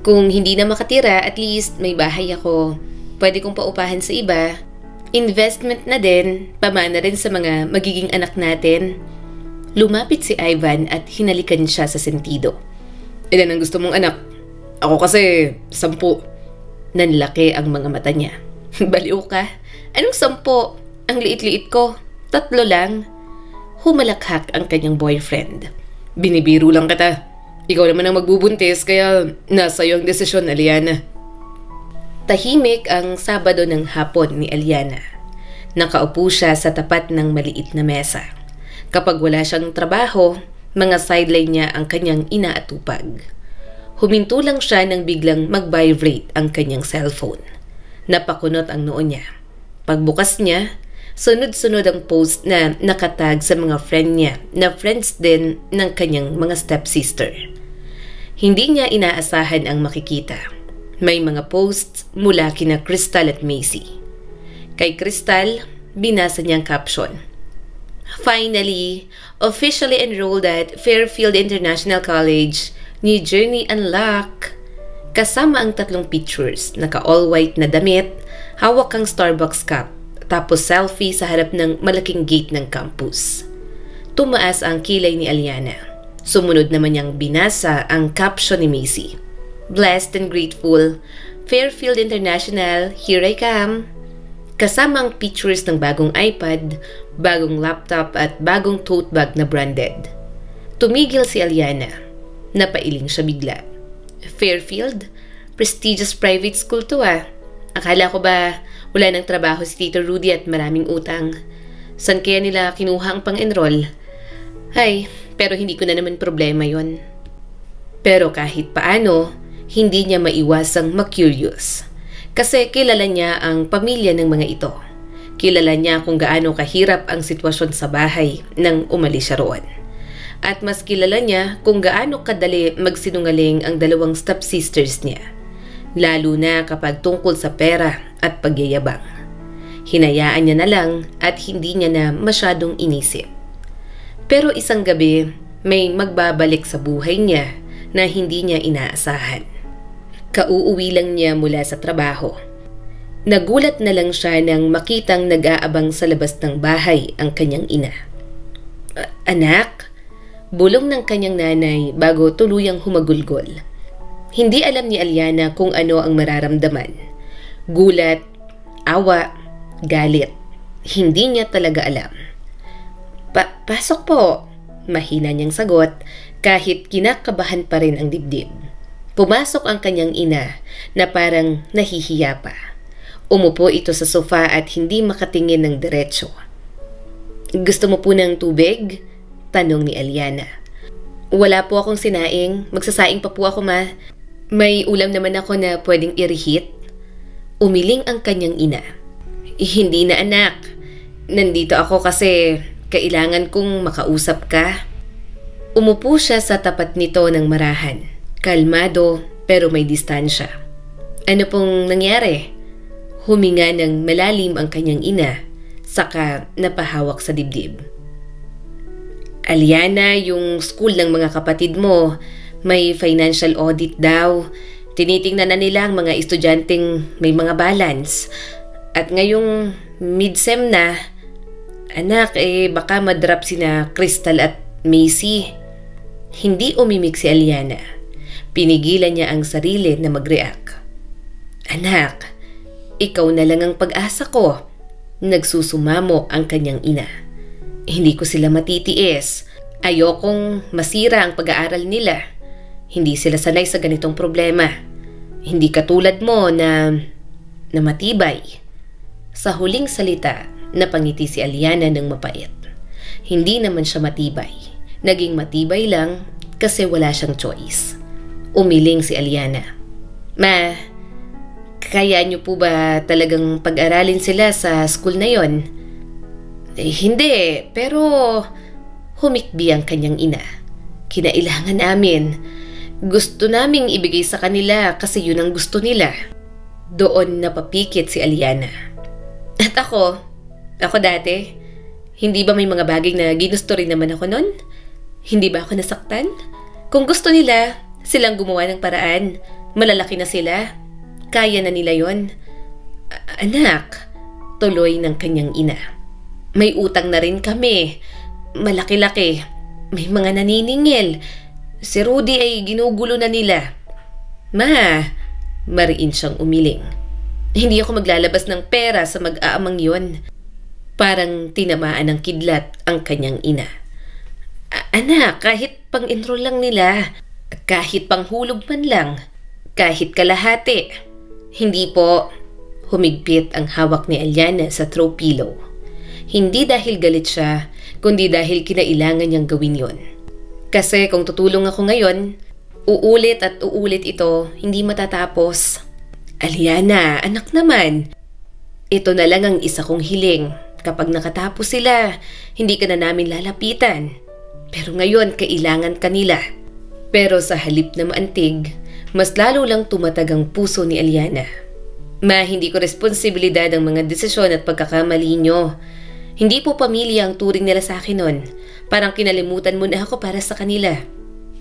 Kung hindi na makatira, at least may bahay ako. Pwede kong paupahan sa iba. Investment na din, pamana rin sa mga magiging anak natin. Lumapit si Ivan at hinalikan siya sa sentido. Ilan ang gusto mong anak? Ako kasi 10. Nanlaki ang mga mata niya. Baliw ka? Anong 10? Ang liit-liit ko. 3 lang. Humalakhak ang kanyang boyfriend. Binibiro lang kita. Ikaw naman ang magbubuntis kaya nasa iyo ang desisyon, Aliana. Tahimik ang Sabado ng hapon ni Aliana. Nakaupo siya sa tapat ng maliit na mesa. Kapag wala siyang trabaho, mga sideline niya ang kanyang inaatupag. Huminto lang siya nang biglang mag-vibrate ang kanyang cellphone. Napakunot ang noo niya. Pagbukas niya, sunod-sunod ang post na nakatag sa mga friend niya na friends din ng kanyang mga stepsister. Hindi niya inaasahan ang makikita. May mga posts mula kina Crystal at Macy. Kay Crystal, binasa niyang caption. Finally, officially enrolled at Fairfield International College, new journey unlock. Kasama ang 3 pictures, naka-all white na damit, hawak ang Starbucks cup, tapos selfie sa harap ng malaking gate ng campus. Tumaas ang kilay ni Aliana. Sumunod naman niyang binasa ang caption ni Macy. Blessed and grateful, Fairfield International, here I come. Kasama ang pictures ng bagong iPad, bagong laptop at bagong tote bag na branded. Tumigil si Aliana. Napailing siya bigla. Fairfield? Prestigious private school to ah. Akala ko ba wala nang trabaho si Tito Rudy at maraming utang? San kaya nila kinuha ang pang-enroll? Ay, pero hindi ko na naman problema yon. Pero kahit paano, hindi niya maiwasang ma-curious. Kasi kilala niya ang pamilya ng mga ito. Kilala niya kung gaano kahirap ang sitwasyon sa bahay nang umalis siya roon. At mas kilala niya kung gaano kadali magsinungaling ang 2 stepsisters niya. Lalo na kapag tungkol sa pera at pagyayabang. Hinayaan niya na lang at hindi niya na masyadong inisip. Pero isang gabi, may magbabalik sa buhay niya na hindi niya inaasahan. Kauuwi lang niya mula sa trabaho. Nagulat na lang siya nang makitang nag-aabang sa labas ng bahay ang kanyang ina. Anak? Bulong ng kanyang nanay bago tuluyang humagulgol. Hindi alam ni Aliana kung ano ang mararamdaman. Gulat, awa, galit. Hindi niya talaga alam. Pasok po, mahina niyang sagot kahit kinakabahan pa rin ang dibdib. Pumasok ang kanyang ina na parang nahihiya pa. Umupo ito sa sofa at hindi makatingin ng diretsyo. Gusto mo po ng tubig? Tanong ni Aliana. Wala po akong sinaing. Magsasaing pa po ako ma. May ulam naman ako na pwedeng i-reheat. Umiling ang kanyang ina. Hindi na anak. Nandito ako kasi kailangan kong makausap ka. Umupo siya sa tapat nito ng marahan. Kalmado pero may distansya. Ano pong nangyari? Huminga ng malalim ang kanyang ina, saka napahawak sa dibdib. Aliana, yung school ng mga kapatid mo, may financial audit daw. Tinitingnan na nila ang mga estudyanteng may mga balance. At ngayong mid-sem na, anak, baka madrop sina Crystal at Macy. Hindi umimik si Aliana. Pinigilan niya ang sarili na mag-react. Anak, ikaw na lang ang pag-asa ko. Nagsusumamo ang kanyang ina. Hindi ko sila matitiis. Ayokong masira ang pag-aaral nila. Hindi sila sanay sa ganitong problema. Hindi katulad mo na matibay. Sa huling salita, napangiti si Aliana ng mapait. Hindi naman siya matibay. Naging matibay lang kasi wala siyang choice. Umiling si Aliana. Ma, kaya niyo po ba talagang pag-aralin sila sa school na yon? Hindi, pero humikbi ang kanyang ina. Kinailangan namin. Gusto naming ibigay sa kanila kasi yun ang gusto nila. Doon napapikit si Aliana. At ako dati, hindi ba may mga bagay na ginusto rin naman ako nun? Hindi ba ako nasaktan? Kung gusto nila, silang gumawa ng paraan. Malalaki na sila. Kaya na nila yon. Anak, tuloy ng kanyang ina. May utang na rin kami. Malaki-laki. May mga naniningil. Si Rudy ay ginugulo na nila. Ma, mariin siyang umiling. Hindi ako maglalabas ng pera sa mag-aamang yon. Parang tinamaan ng kidlat ang kanyang ina. Anak, kahit pang-enroll lang nila, kahit panghulog man lang, kahit kalahati. Hindi po. Humigpit ang hawak ni Eliana sa throw pillow. Hindi dahil galit siya, kundi dahil kinailangan niyang gawin yon. Kasi kung tutulong ako ngayon, uulit at uulit ito, hindi matatapos. Eliana, anak naman. Ito na lang ang isa kong hiling. Kapag nakatapos sila, hindi ka na namin lalapitan. Pero ngayon, kailangan kanila. Pero sa halip na maantig, mas lalo lang tumatag ang puso ni Eliana. Ma, hindi ko responsibilidad ang mga desisyon at pagkakamali nyo. Hindi po pamilya ang turing nila sa akin nun. Parang kinalimutan mo na ako para sa kanila.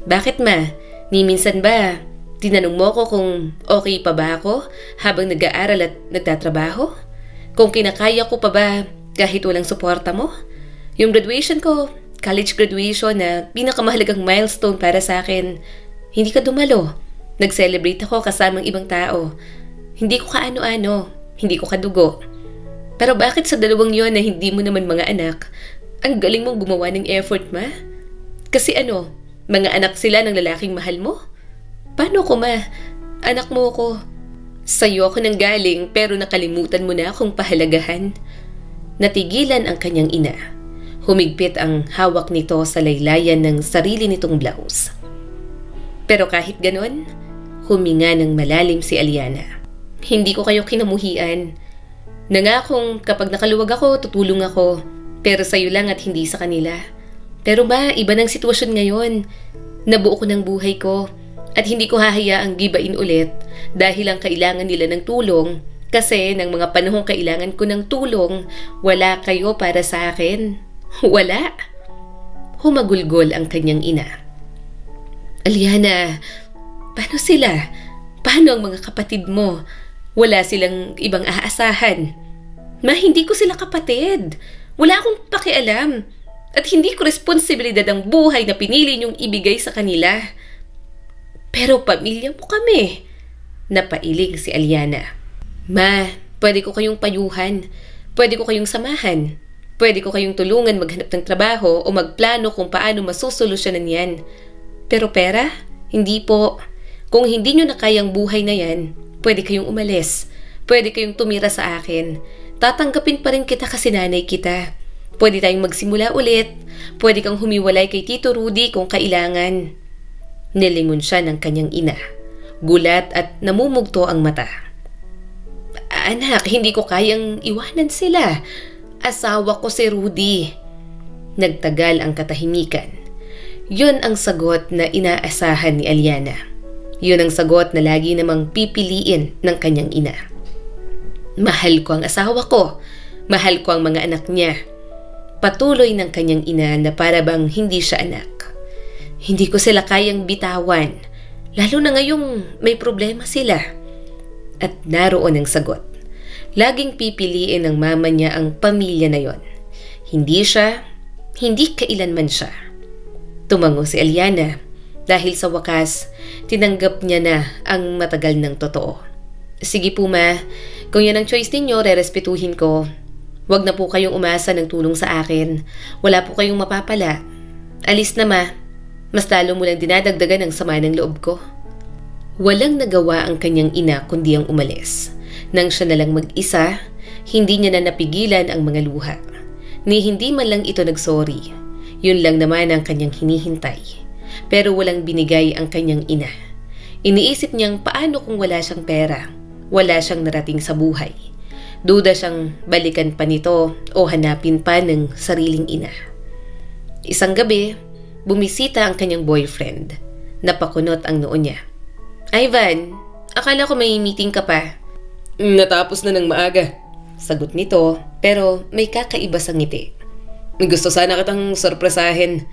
Bakit ma? Ni minsan ba, tinanong mo ko kung okay pa ba ako habang nag-aaral at nagtatrabaho? Kung kinakaya ko pa ba kahit walang suporta mo? Yung graduation ko, college graduation na pinakamahalagang milestone para sa akin, hindi ka dumalo. Nag-celebrate ako kasamang ibang tao. Hindi ko kaano-ano, hindi ko kadugo. Pero bakit sa dalawang yon na hindi mo naman mga anak, ang galing mong gumawa ng effort, ma? Kasi ano, mga anak sila ng lalaking mahal mo? Paano ko, ma? Anak mo ko. Sa'yo ako nang galing pero nakalimutan mo na akong pahalagahan. Natigilan ang kanyang ina. Humigpit ang hawak nito sa laylayan ng sarili nitong blouse. Pero kahit ganon, huminga ng malalim si Eliana. Hindi ko kayo kinamuhian. Nangakong kapag nakaluwag ako, tutulong ako. Pero sa'yo lang at hindi sa kanila. Pero ba, iba ng sitwasyon ngayon. Nabuo ko ng buhay ko. At hindi ko hahayaang gibain ulit dahil ang kailangan nila ng tulong. Kasi ng mga panahong kailangan ko ng tulong, wala kayo para sa akin. Wala. Humagulgol ang kanyang ina. Eliana, paano sila? Paano ang mga kapatid mo? Wala silang ibang aasahan. Ma, hindi ko sila kapatid. Wala akong pakialam. At hindi ko responsibilidad ang buhay na pinili niyong ibigay sa kanila. Pero pamilya mo kami. Napailing si Eliana. Ma, pwede ko kayong payuhan. Pwede ko kayong samahan. Pwede ko kayong tulungan maghanap ng trabaho o magplano kung paano masusolusyonan yan. Pero pera? Hindi po. Kung hindi nyo na kayang buhay na yan, pwede kayong umalis. Pwede kayong tumira sa akin. Tatanggapin pa rin kita kasi nanay kita. Pwede tayong magsimula ulit. Pwede kang humiwalay kay Tito Rudy kung kailangan. Nilingon siya ng kanyang ina. Gulat at namumugto ang mata. Anak, hindi ko kayang iwanan sila. Asawa ko si Rudy. Nagtagal ang katahimikan. Yun ang sagot na inaasahan ni Eliana. Yun ang sagot na lagi namang pipiliin ng kanyang ina. Mahal ko ang asawa ko. Mahal ko ang mga anak niya. Patuloy ng kanyang ina na para bang hindi siya anak. Hindi ko sila kayang bitawan. Lalo na ngayong may problema sila. At naroon ang sagot. Laging pipiliin ng mama niya ang pamilya na yon. Hindi siya, hindi kailanman siya. Tumango si Eliana dahil sa wakas, tinanggap niya na ang matagal ng totoo. Sige po ma, kung yan ang choice ninyo, rerespetuhin ko. Huwag na po kayong umasa ng tulong sa akin. Wala po kayong mapapala. Alis na ma, mas lalo mo lang dinadagdagan ang sama ng loob ko. Walang nagawa ang kanyang ina kundi ang umalis. Nang siya na lang mag-isa, hindi niya na napigilan ang mga luha. Ni hindi man lang ito nagsorry. Yun lang naman ang kanyang hinihintay. Pero walang binigay ang kanyang ina. Iniisip niyang paano kung wala siyang pera, wala siyang narating sa buhay. Duda siyang balikan pa nito o hanapin pa ng sariling ina. Isang gabi, bumisita ang kanyang boyfriend. Napakunot ang noo niya. Ivan, akala ko may meeting ka pa. Natapos na ng maaga. Sagot nito, pero may kakaiba sa ngiti. Gusto sana kitang sorpresahin.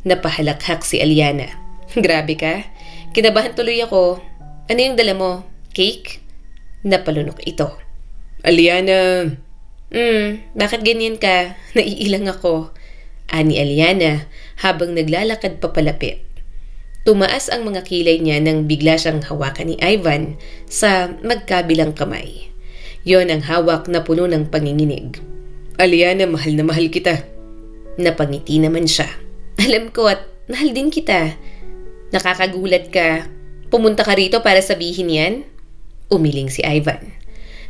Napahalakhak si Eliana. Grabe ka. Kinabahan tuloy ako. Ano yung dala mo? Cake? Napalunok ito. Aliana. Bakit ganyan ka? Naiilang ako. Ani Aliana habang naglalakad papalapit. Tumaas ang mga kilay niya nang bigla siyang hawakan ni Ivan sa magkabilang kamay. Yon ang hawak na puno ng panginginig. Aliana, mahal na mahal kita. Napangiti naman siya. Alam ko at mahal din kita. Nakakagulat ka. Pumunta ka rito para sabihin yan? Umiling si Ivan.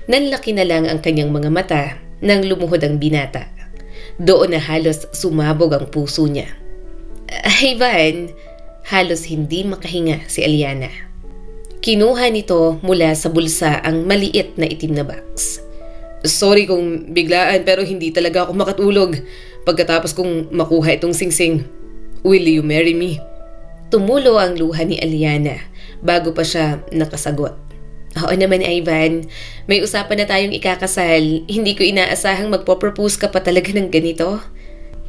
Nanlaki na lang ang kanyang mga mata nang lumuhod ang binata. Doon na halos sumabog ang puso niya. Ivan, halos hindi makahinga si Aliana. Kinuha nito mula sa bulsa ang maliit na itim na box. Sorry kung biglaan pero hindi talaga ako makatulog pagkatapos kong makuha itong singsing. Will you marry me? Tumulo ang luha ni Aliana bago pa siya nakasagot. Oo naman Ivan, may usapan na tayong ikakasal. Hindi ko inaasahang magpo-propose ka pa talaga ng ganito.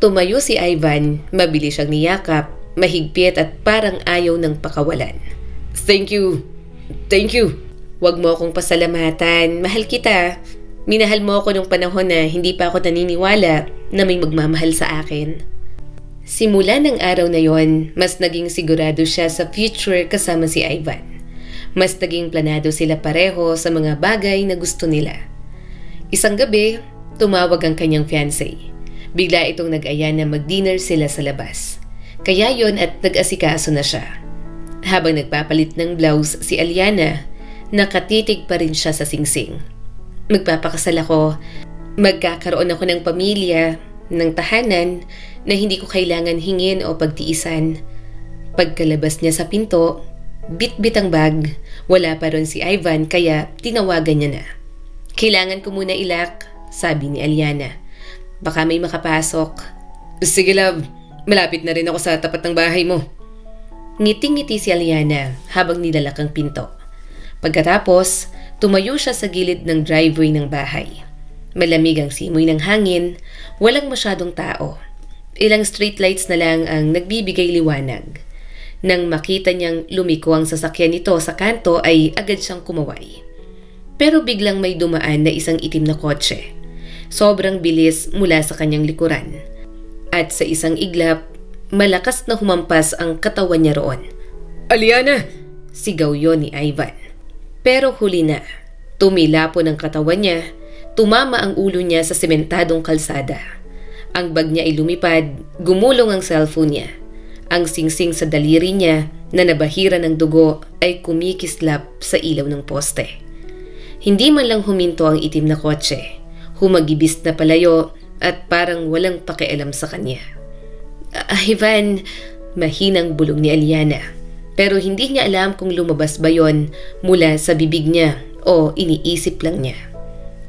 Tumayo si Ivan, mabilis siyang niyakap, mahigpit at parang ayaw ng pakawalan. Thank you. Thank you. Huwag mo akong pasalamatan. Mahal kita. Minahal mo ako nung panahon na hindi pa ako naniniwala na may magmamahal sa akin. Simula ng araw na yon, mas naging sigurado siya sa future kasama si Ivan. Mas naging planado sila pareho sa mga bagay na gusto nila. Isang gabi, tumawag ang kanyang fiancé. Bigla itong nag-aya na mag-dinner sila sa labas. Kaya yon at nag-asikaso na siya. Habang nagpapalit ng blouse si Aliana, nakatitig pa rin siya sa singsing. Magpapakasal ako. Magkakaroon ako ng pamilya, ng tahanan na hindi ko kailangan hingin o pagtiisan. Pagkalabas niya sa pinto, bit-bit ang bag. Wala pa ron si Ivan kaya tinawagan niya na. Kailangan ko muna ilak, sabi ni Aliana. Baka may makapasok. Sige love, malapit na rin ako sa tapat ng bahay mo. Ngiting-ngiti si Aliana habang nilalak ang pinto. Pagkatapos, tumayo siya sa gilid ng driveway ng bahay. Malamig ang simoy ng hangin, walang masyadong tao. Ilang streetlights na lang ang nagbibigay liwanag. Nang makita niyang lumiko ang sasakyan nito sa kanto ay agad siyang kumaway. Pero biglang may dumaan na isang itim na kotse. Sobrang bilis mula sa kanyang likuran. At sa isang iglap, malakas na humampas ang katawan niya roon. Aliana! Sigaw yon ni Ivan. Pero huli na. Tumilapon ang katawan niya, tumama ang ulo niya sa sementadong kalsada. Ang bag niya ay lumipad, gumulong ang cellphone niya. Ang singsing sa daliri niya na nabahira ng dugo ay kumikislap sa ilaw ng poste. Hindi man lang huminto ang itim na kotse. Humagibis na palayo at parang walang pakialam sa kanya. Ivan, mahinang bulong ni Aliana. Pero hindi niya alam kung lumabas ba yon mula sa bibig niya o iniisip lang niya.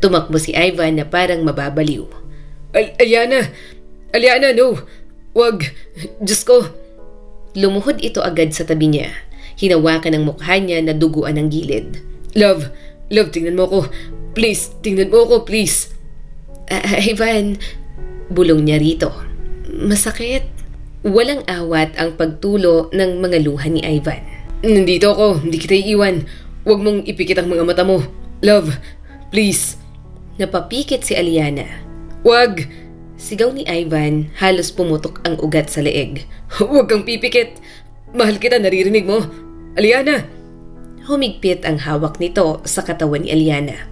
Tumakbo si Ivan na parang mababaliw. Aliana! Aliana, no! Wag! Diyos ko! Lumuhod ito agad sa tabi niya. Hinawakan ang mukha niya na duguan ng gilid. Love! Love, tingnan mo ko! Please! Tingnan mo ko, please! Ivan! Bulong niya rito. Masakit. Walang awat ang pagtulo ng mga luha ni Ivan. Nandito ako, hindi kita iiwan. Huwag mong ipikit ang mga mata mo. Love, please. Napapikit si Aliana. Wag! Sigaw ni Ivan, halos pumutok ang ugat sa leeg. Huwag kang pipikit. Mahal kita, naririnig mo? Aliana! Humigpit ang hawak nito sa katawan ni Aliana.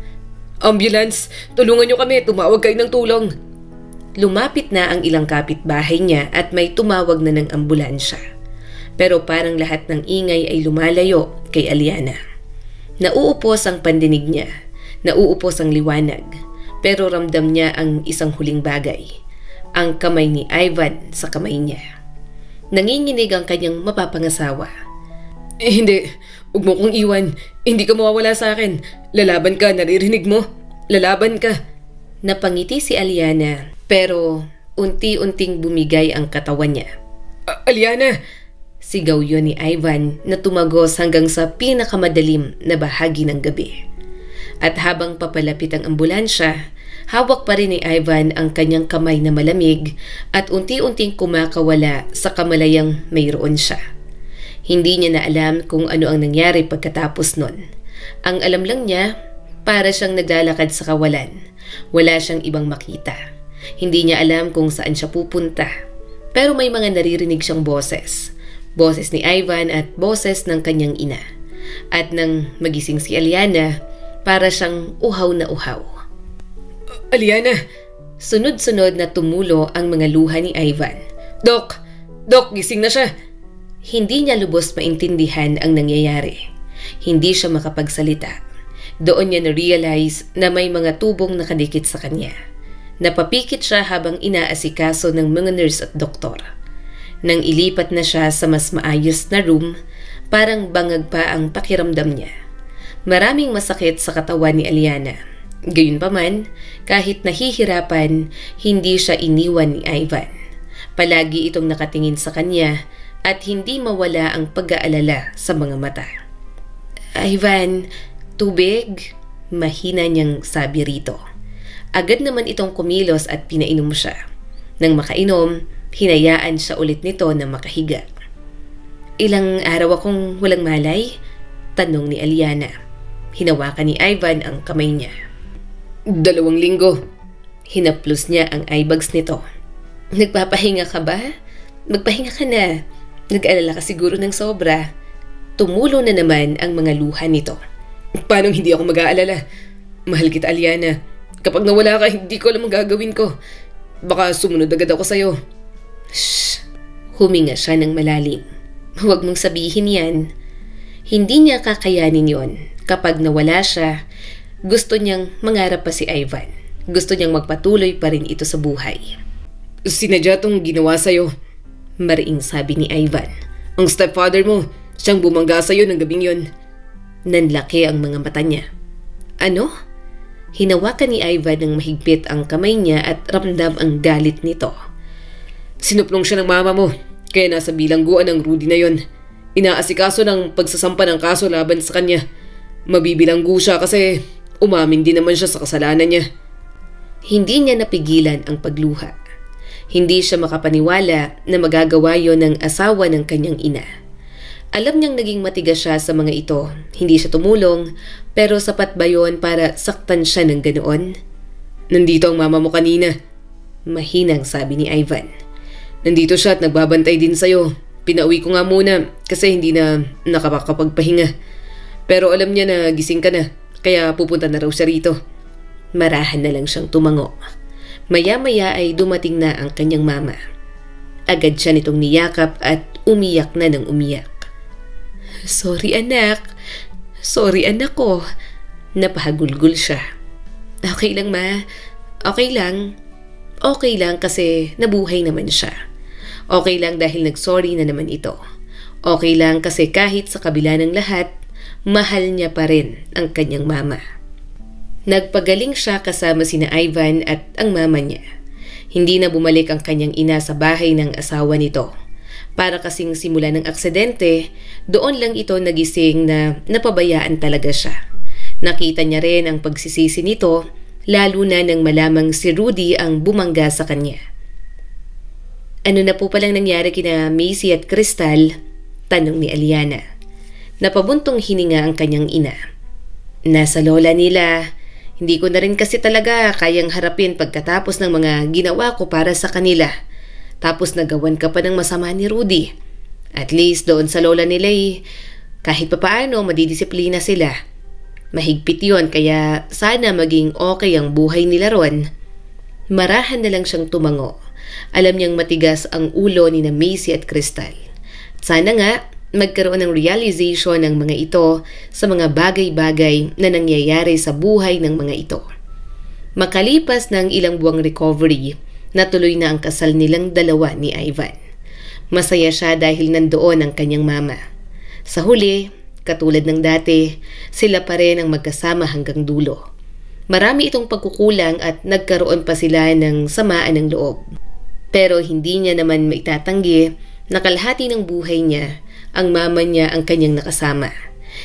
Ambulance! Tulungan niyo kami, tumawag kayo ng tulong. Lumapit na ang ilang kapitbahay niya at may tumawag na ng ambulansya. Pero parang lahat ng ingay ay lumalayo kay Aliana. Nauupos ang pandinig niya, nauupos ang liwanag, pero ramdam niya ang isang huling bagay, ang kamay ni Ivan sa kamay niya. Nanginginig ang kanyang mapapangasawa. Hindi, huwag mo kong iwan, hindi ka mawawala sa akin. Lalaban ka, naririnig mo? Lalaban ka. Napangiti si Aliana, pero unti-unting bumigay ang katawan niya. Aliana! Sigaw yun ni Ivan na tumagos hanggang sa pinakamadalim na bahagi ng gabi. At habang papalapit ang ambulansya, hawak pa rin ni Ivan ang kanyang kamay na malamig at unti-unting kumakawala sa kamalayang mayroon siya. Hindi niya na alam kung ano ang nangyari pagkatapos nun. Ang alam lang niya, para siyang naglalakad sa kawalan. Wala siyang ibang makita. Hindi niya alam kung saan siya pupunta. Pero may mga naririnig siyang boses. Boses ni Ivan at boses ng kanyang ina. At nang magising si Aliana, para siyang uhaw na uhaw. Aliana! Sunod-sunod na tumulo ang mga luha ni Ivan. Doc! Doc, gising na siya! Hindi niya lubos maintindihan ang nangyayari. Hindi siya makapagsalita. Doon niya na-realize na may mga tubong nakadikit sa kanya. Napapikit siya habang inaasikaso ng mga nurse at doktor. Nang ilipat na siya sa mas maayos na room, parang bangag pa ang pakiramdam niya. Maraming masakit sa katawan ni Aliana. Gayunpaman, kahit nahihirapan, hindi siya iniwan ni Ivan. Palagi itong nakatingin sa kanya at hindi mawala ang pag-aalala sa mga mata. Ivan, tubig? Mahina niyang sabi rito. Agad naman itong kumilos at pinainom siya. Nang makainom, hinayaan siya ulit nito na makahiga. Ilang araw akong walang malay? Tanong ni Aliana. Hinawakan ni Ivan ang kamay niya. 2 linggo. Hinaplos niya ang eyebags nito. Nagpapahinga ka ba? Magpahinga ka na. Nag-alala ka siguro ng sobra. Tumulo na naman ang mga luha nito. Paano hindi ako mag-aalala? Mahal kita, Aliana. Kapag nawala ka, hindi ko alam ang gagawin ko. Baka sumunod agad ako sa'yo. Shh! Huminga siya ng malalim. Huwag mong sabihin yan. Hindi niya kakayanin yon. Kapag nawala siya, gusto niyang mangarap pa si Ivan. Gusto niyang magpatuloy pa rin ito sa buhay. Sinadya tong ginawa sa'yo. Mariing sabi ni Ivan. Ang stepfather mo, siyang bumangga sa'yo ng gabing yon. Nanlaki ang mga mata niya. Ano? Hinawakan ni Ivan ng mahigpit ang kamay niya at ramdam ang galit nito. Sinuplong siya ng mama mo, kaya nasa bilangguan ng Rudy na yon. Inaasikaso ng pagsasampa ng kaso laban sa kanya. Mabibilanggo siya kasi umamin din naman siya sa kasalanan niya. Hindi niya napigilan ang pagluha. Hindi siya makapaniwala na magagawa yon ng asawa ng kanyang ina. Alam niyang naging matigas siya sa mga ito. Hindi siya tumulong, pero sapat ba yon para saktan siya ng ganoon? Nandito ang mama mo kanina. Mahinang sabi ni Ivan. Nandito siya at nagbabantay din sa'yo. Pinauwi ko nga muna kasi hindi na nakakapagpahinga. Pero alam niya na gising ka na, kaya pupunta na raw siya rito. Marahan na lang siyang tumango. Maya-maya ay dumating na ang kanyang mama. Agad siya nitong niyakap at umiyak na ng umiyak. Sorry anak. Sorry anak ko. Napahagulgul siya. Okay lang ma. Okay lang. Okay lang kasi nabuhay naman siya. Okay lang dahil nagsorry na naman ito. Okay lang kasi kahit sa kabila ng lahat, mahal niya pa rin ang kanyang mama. Nagpagaling siya kasama sina Ivan at ang mama niya. Hindi na bumalik ang kanyang ina sa bahay ng asawa nito. Para kasing simula ng aksidente, doon lang ito nagising na napabayaan talaga siya. Nakita niya rin ang pagsisisi nito, lalo na nang malamang si Rudy ang bumangga sa kanya. Ano na po palang nangyari kina Macy at Crystal? Tanong ni Aliana. Napabuntong hininga ang kanyang ina. Nasa lola nila. Hindi ko na rin kasi talaga kayang harapin pagkatapos ng mga ginawa ko para sa kanila. Tapos nagawan ka pa ng masama ni Rudy. At least doon sa lola nila kahit papaano madidisiplina sila. Mahigpit yon kaya sana maging okay ang buhay nila ron. Marahan na lang siyang tumango. Alam niyang matigas ang ulo ni na Macy at Crystal. Sana nga magkaroon ng realization ng mga ito sa mga bagay-bagay na nangyayari sa buhay ng mga ito. Makalipas ng ilang buwang recovery, natuloy na ang kasal nilang dalawa ni Ivan. Masaya siya dahil nandoon ang kanyang mama. Sa huli, katulad ng dati, sila pa rin ang magkasama hanggang dulo. Marami itong pagkukulang at nagkaroon pa sila ng samaan ng loob. Pero hindi niya naman maitatanggi na kalahati ng buhay niya, ang mama niya ang kanyang nakasama.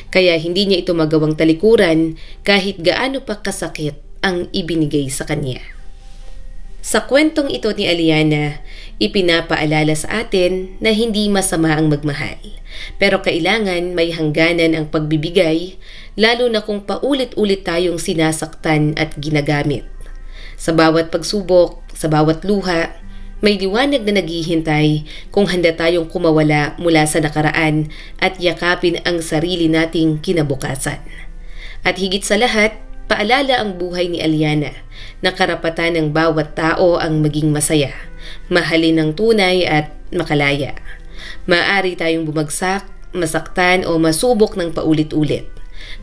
Kaya hindi niya ito magawang talikuran kahit gaano pa kasakit ang ibinigay sa kanya. Sa kwentong ito ni Aliana, ipinapaalala sa atin na hindi masama ang magmahal. Pero kailangan may hangganan ang pagbibigay, lalo na kung paulit-ulit tayong sinasaktan at ginagamit. Sa bawat pagsubok, sa bawat luha, may liwanag na naghihintay kung handa tayong kumawala mula sa nakaraan at yakapin ang sarili nating kinabukasan. At higit sa lahat, paalala ang buhay ni Aliana na karapatan ng bawat tao ang maging masaya, mahalin ng tunay at makalaya. Maaari tayong bumagsak, masaktan o masubok ng paulit-ulit.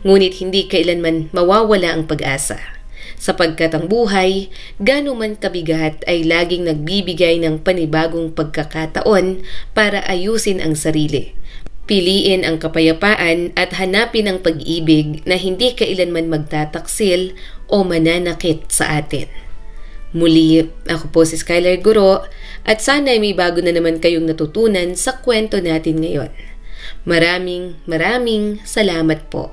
Ngunit hindi kailanman mawawala ang pag-asa. Sapagkat ang buhay, gaano man kabigat ay laging nagbibigay ng panibagong pagkakataon para ayusin ang sarili. Piliin ang kapayapaan at hanapin ang pag-ibig na hindi kailanman magtataksil o mananakit sa atin. Muli, ako po si Skylar Guro at sana ay may bago na naman kayong natutunan sa kwento natin ngayon. Maraming salamat po.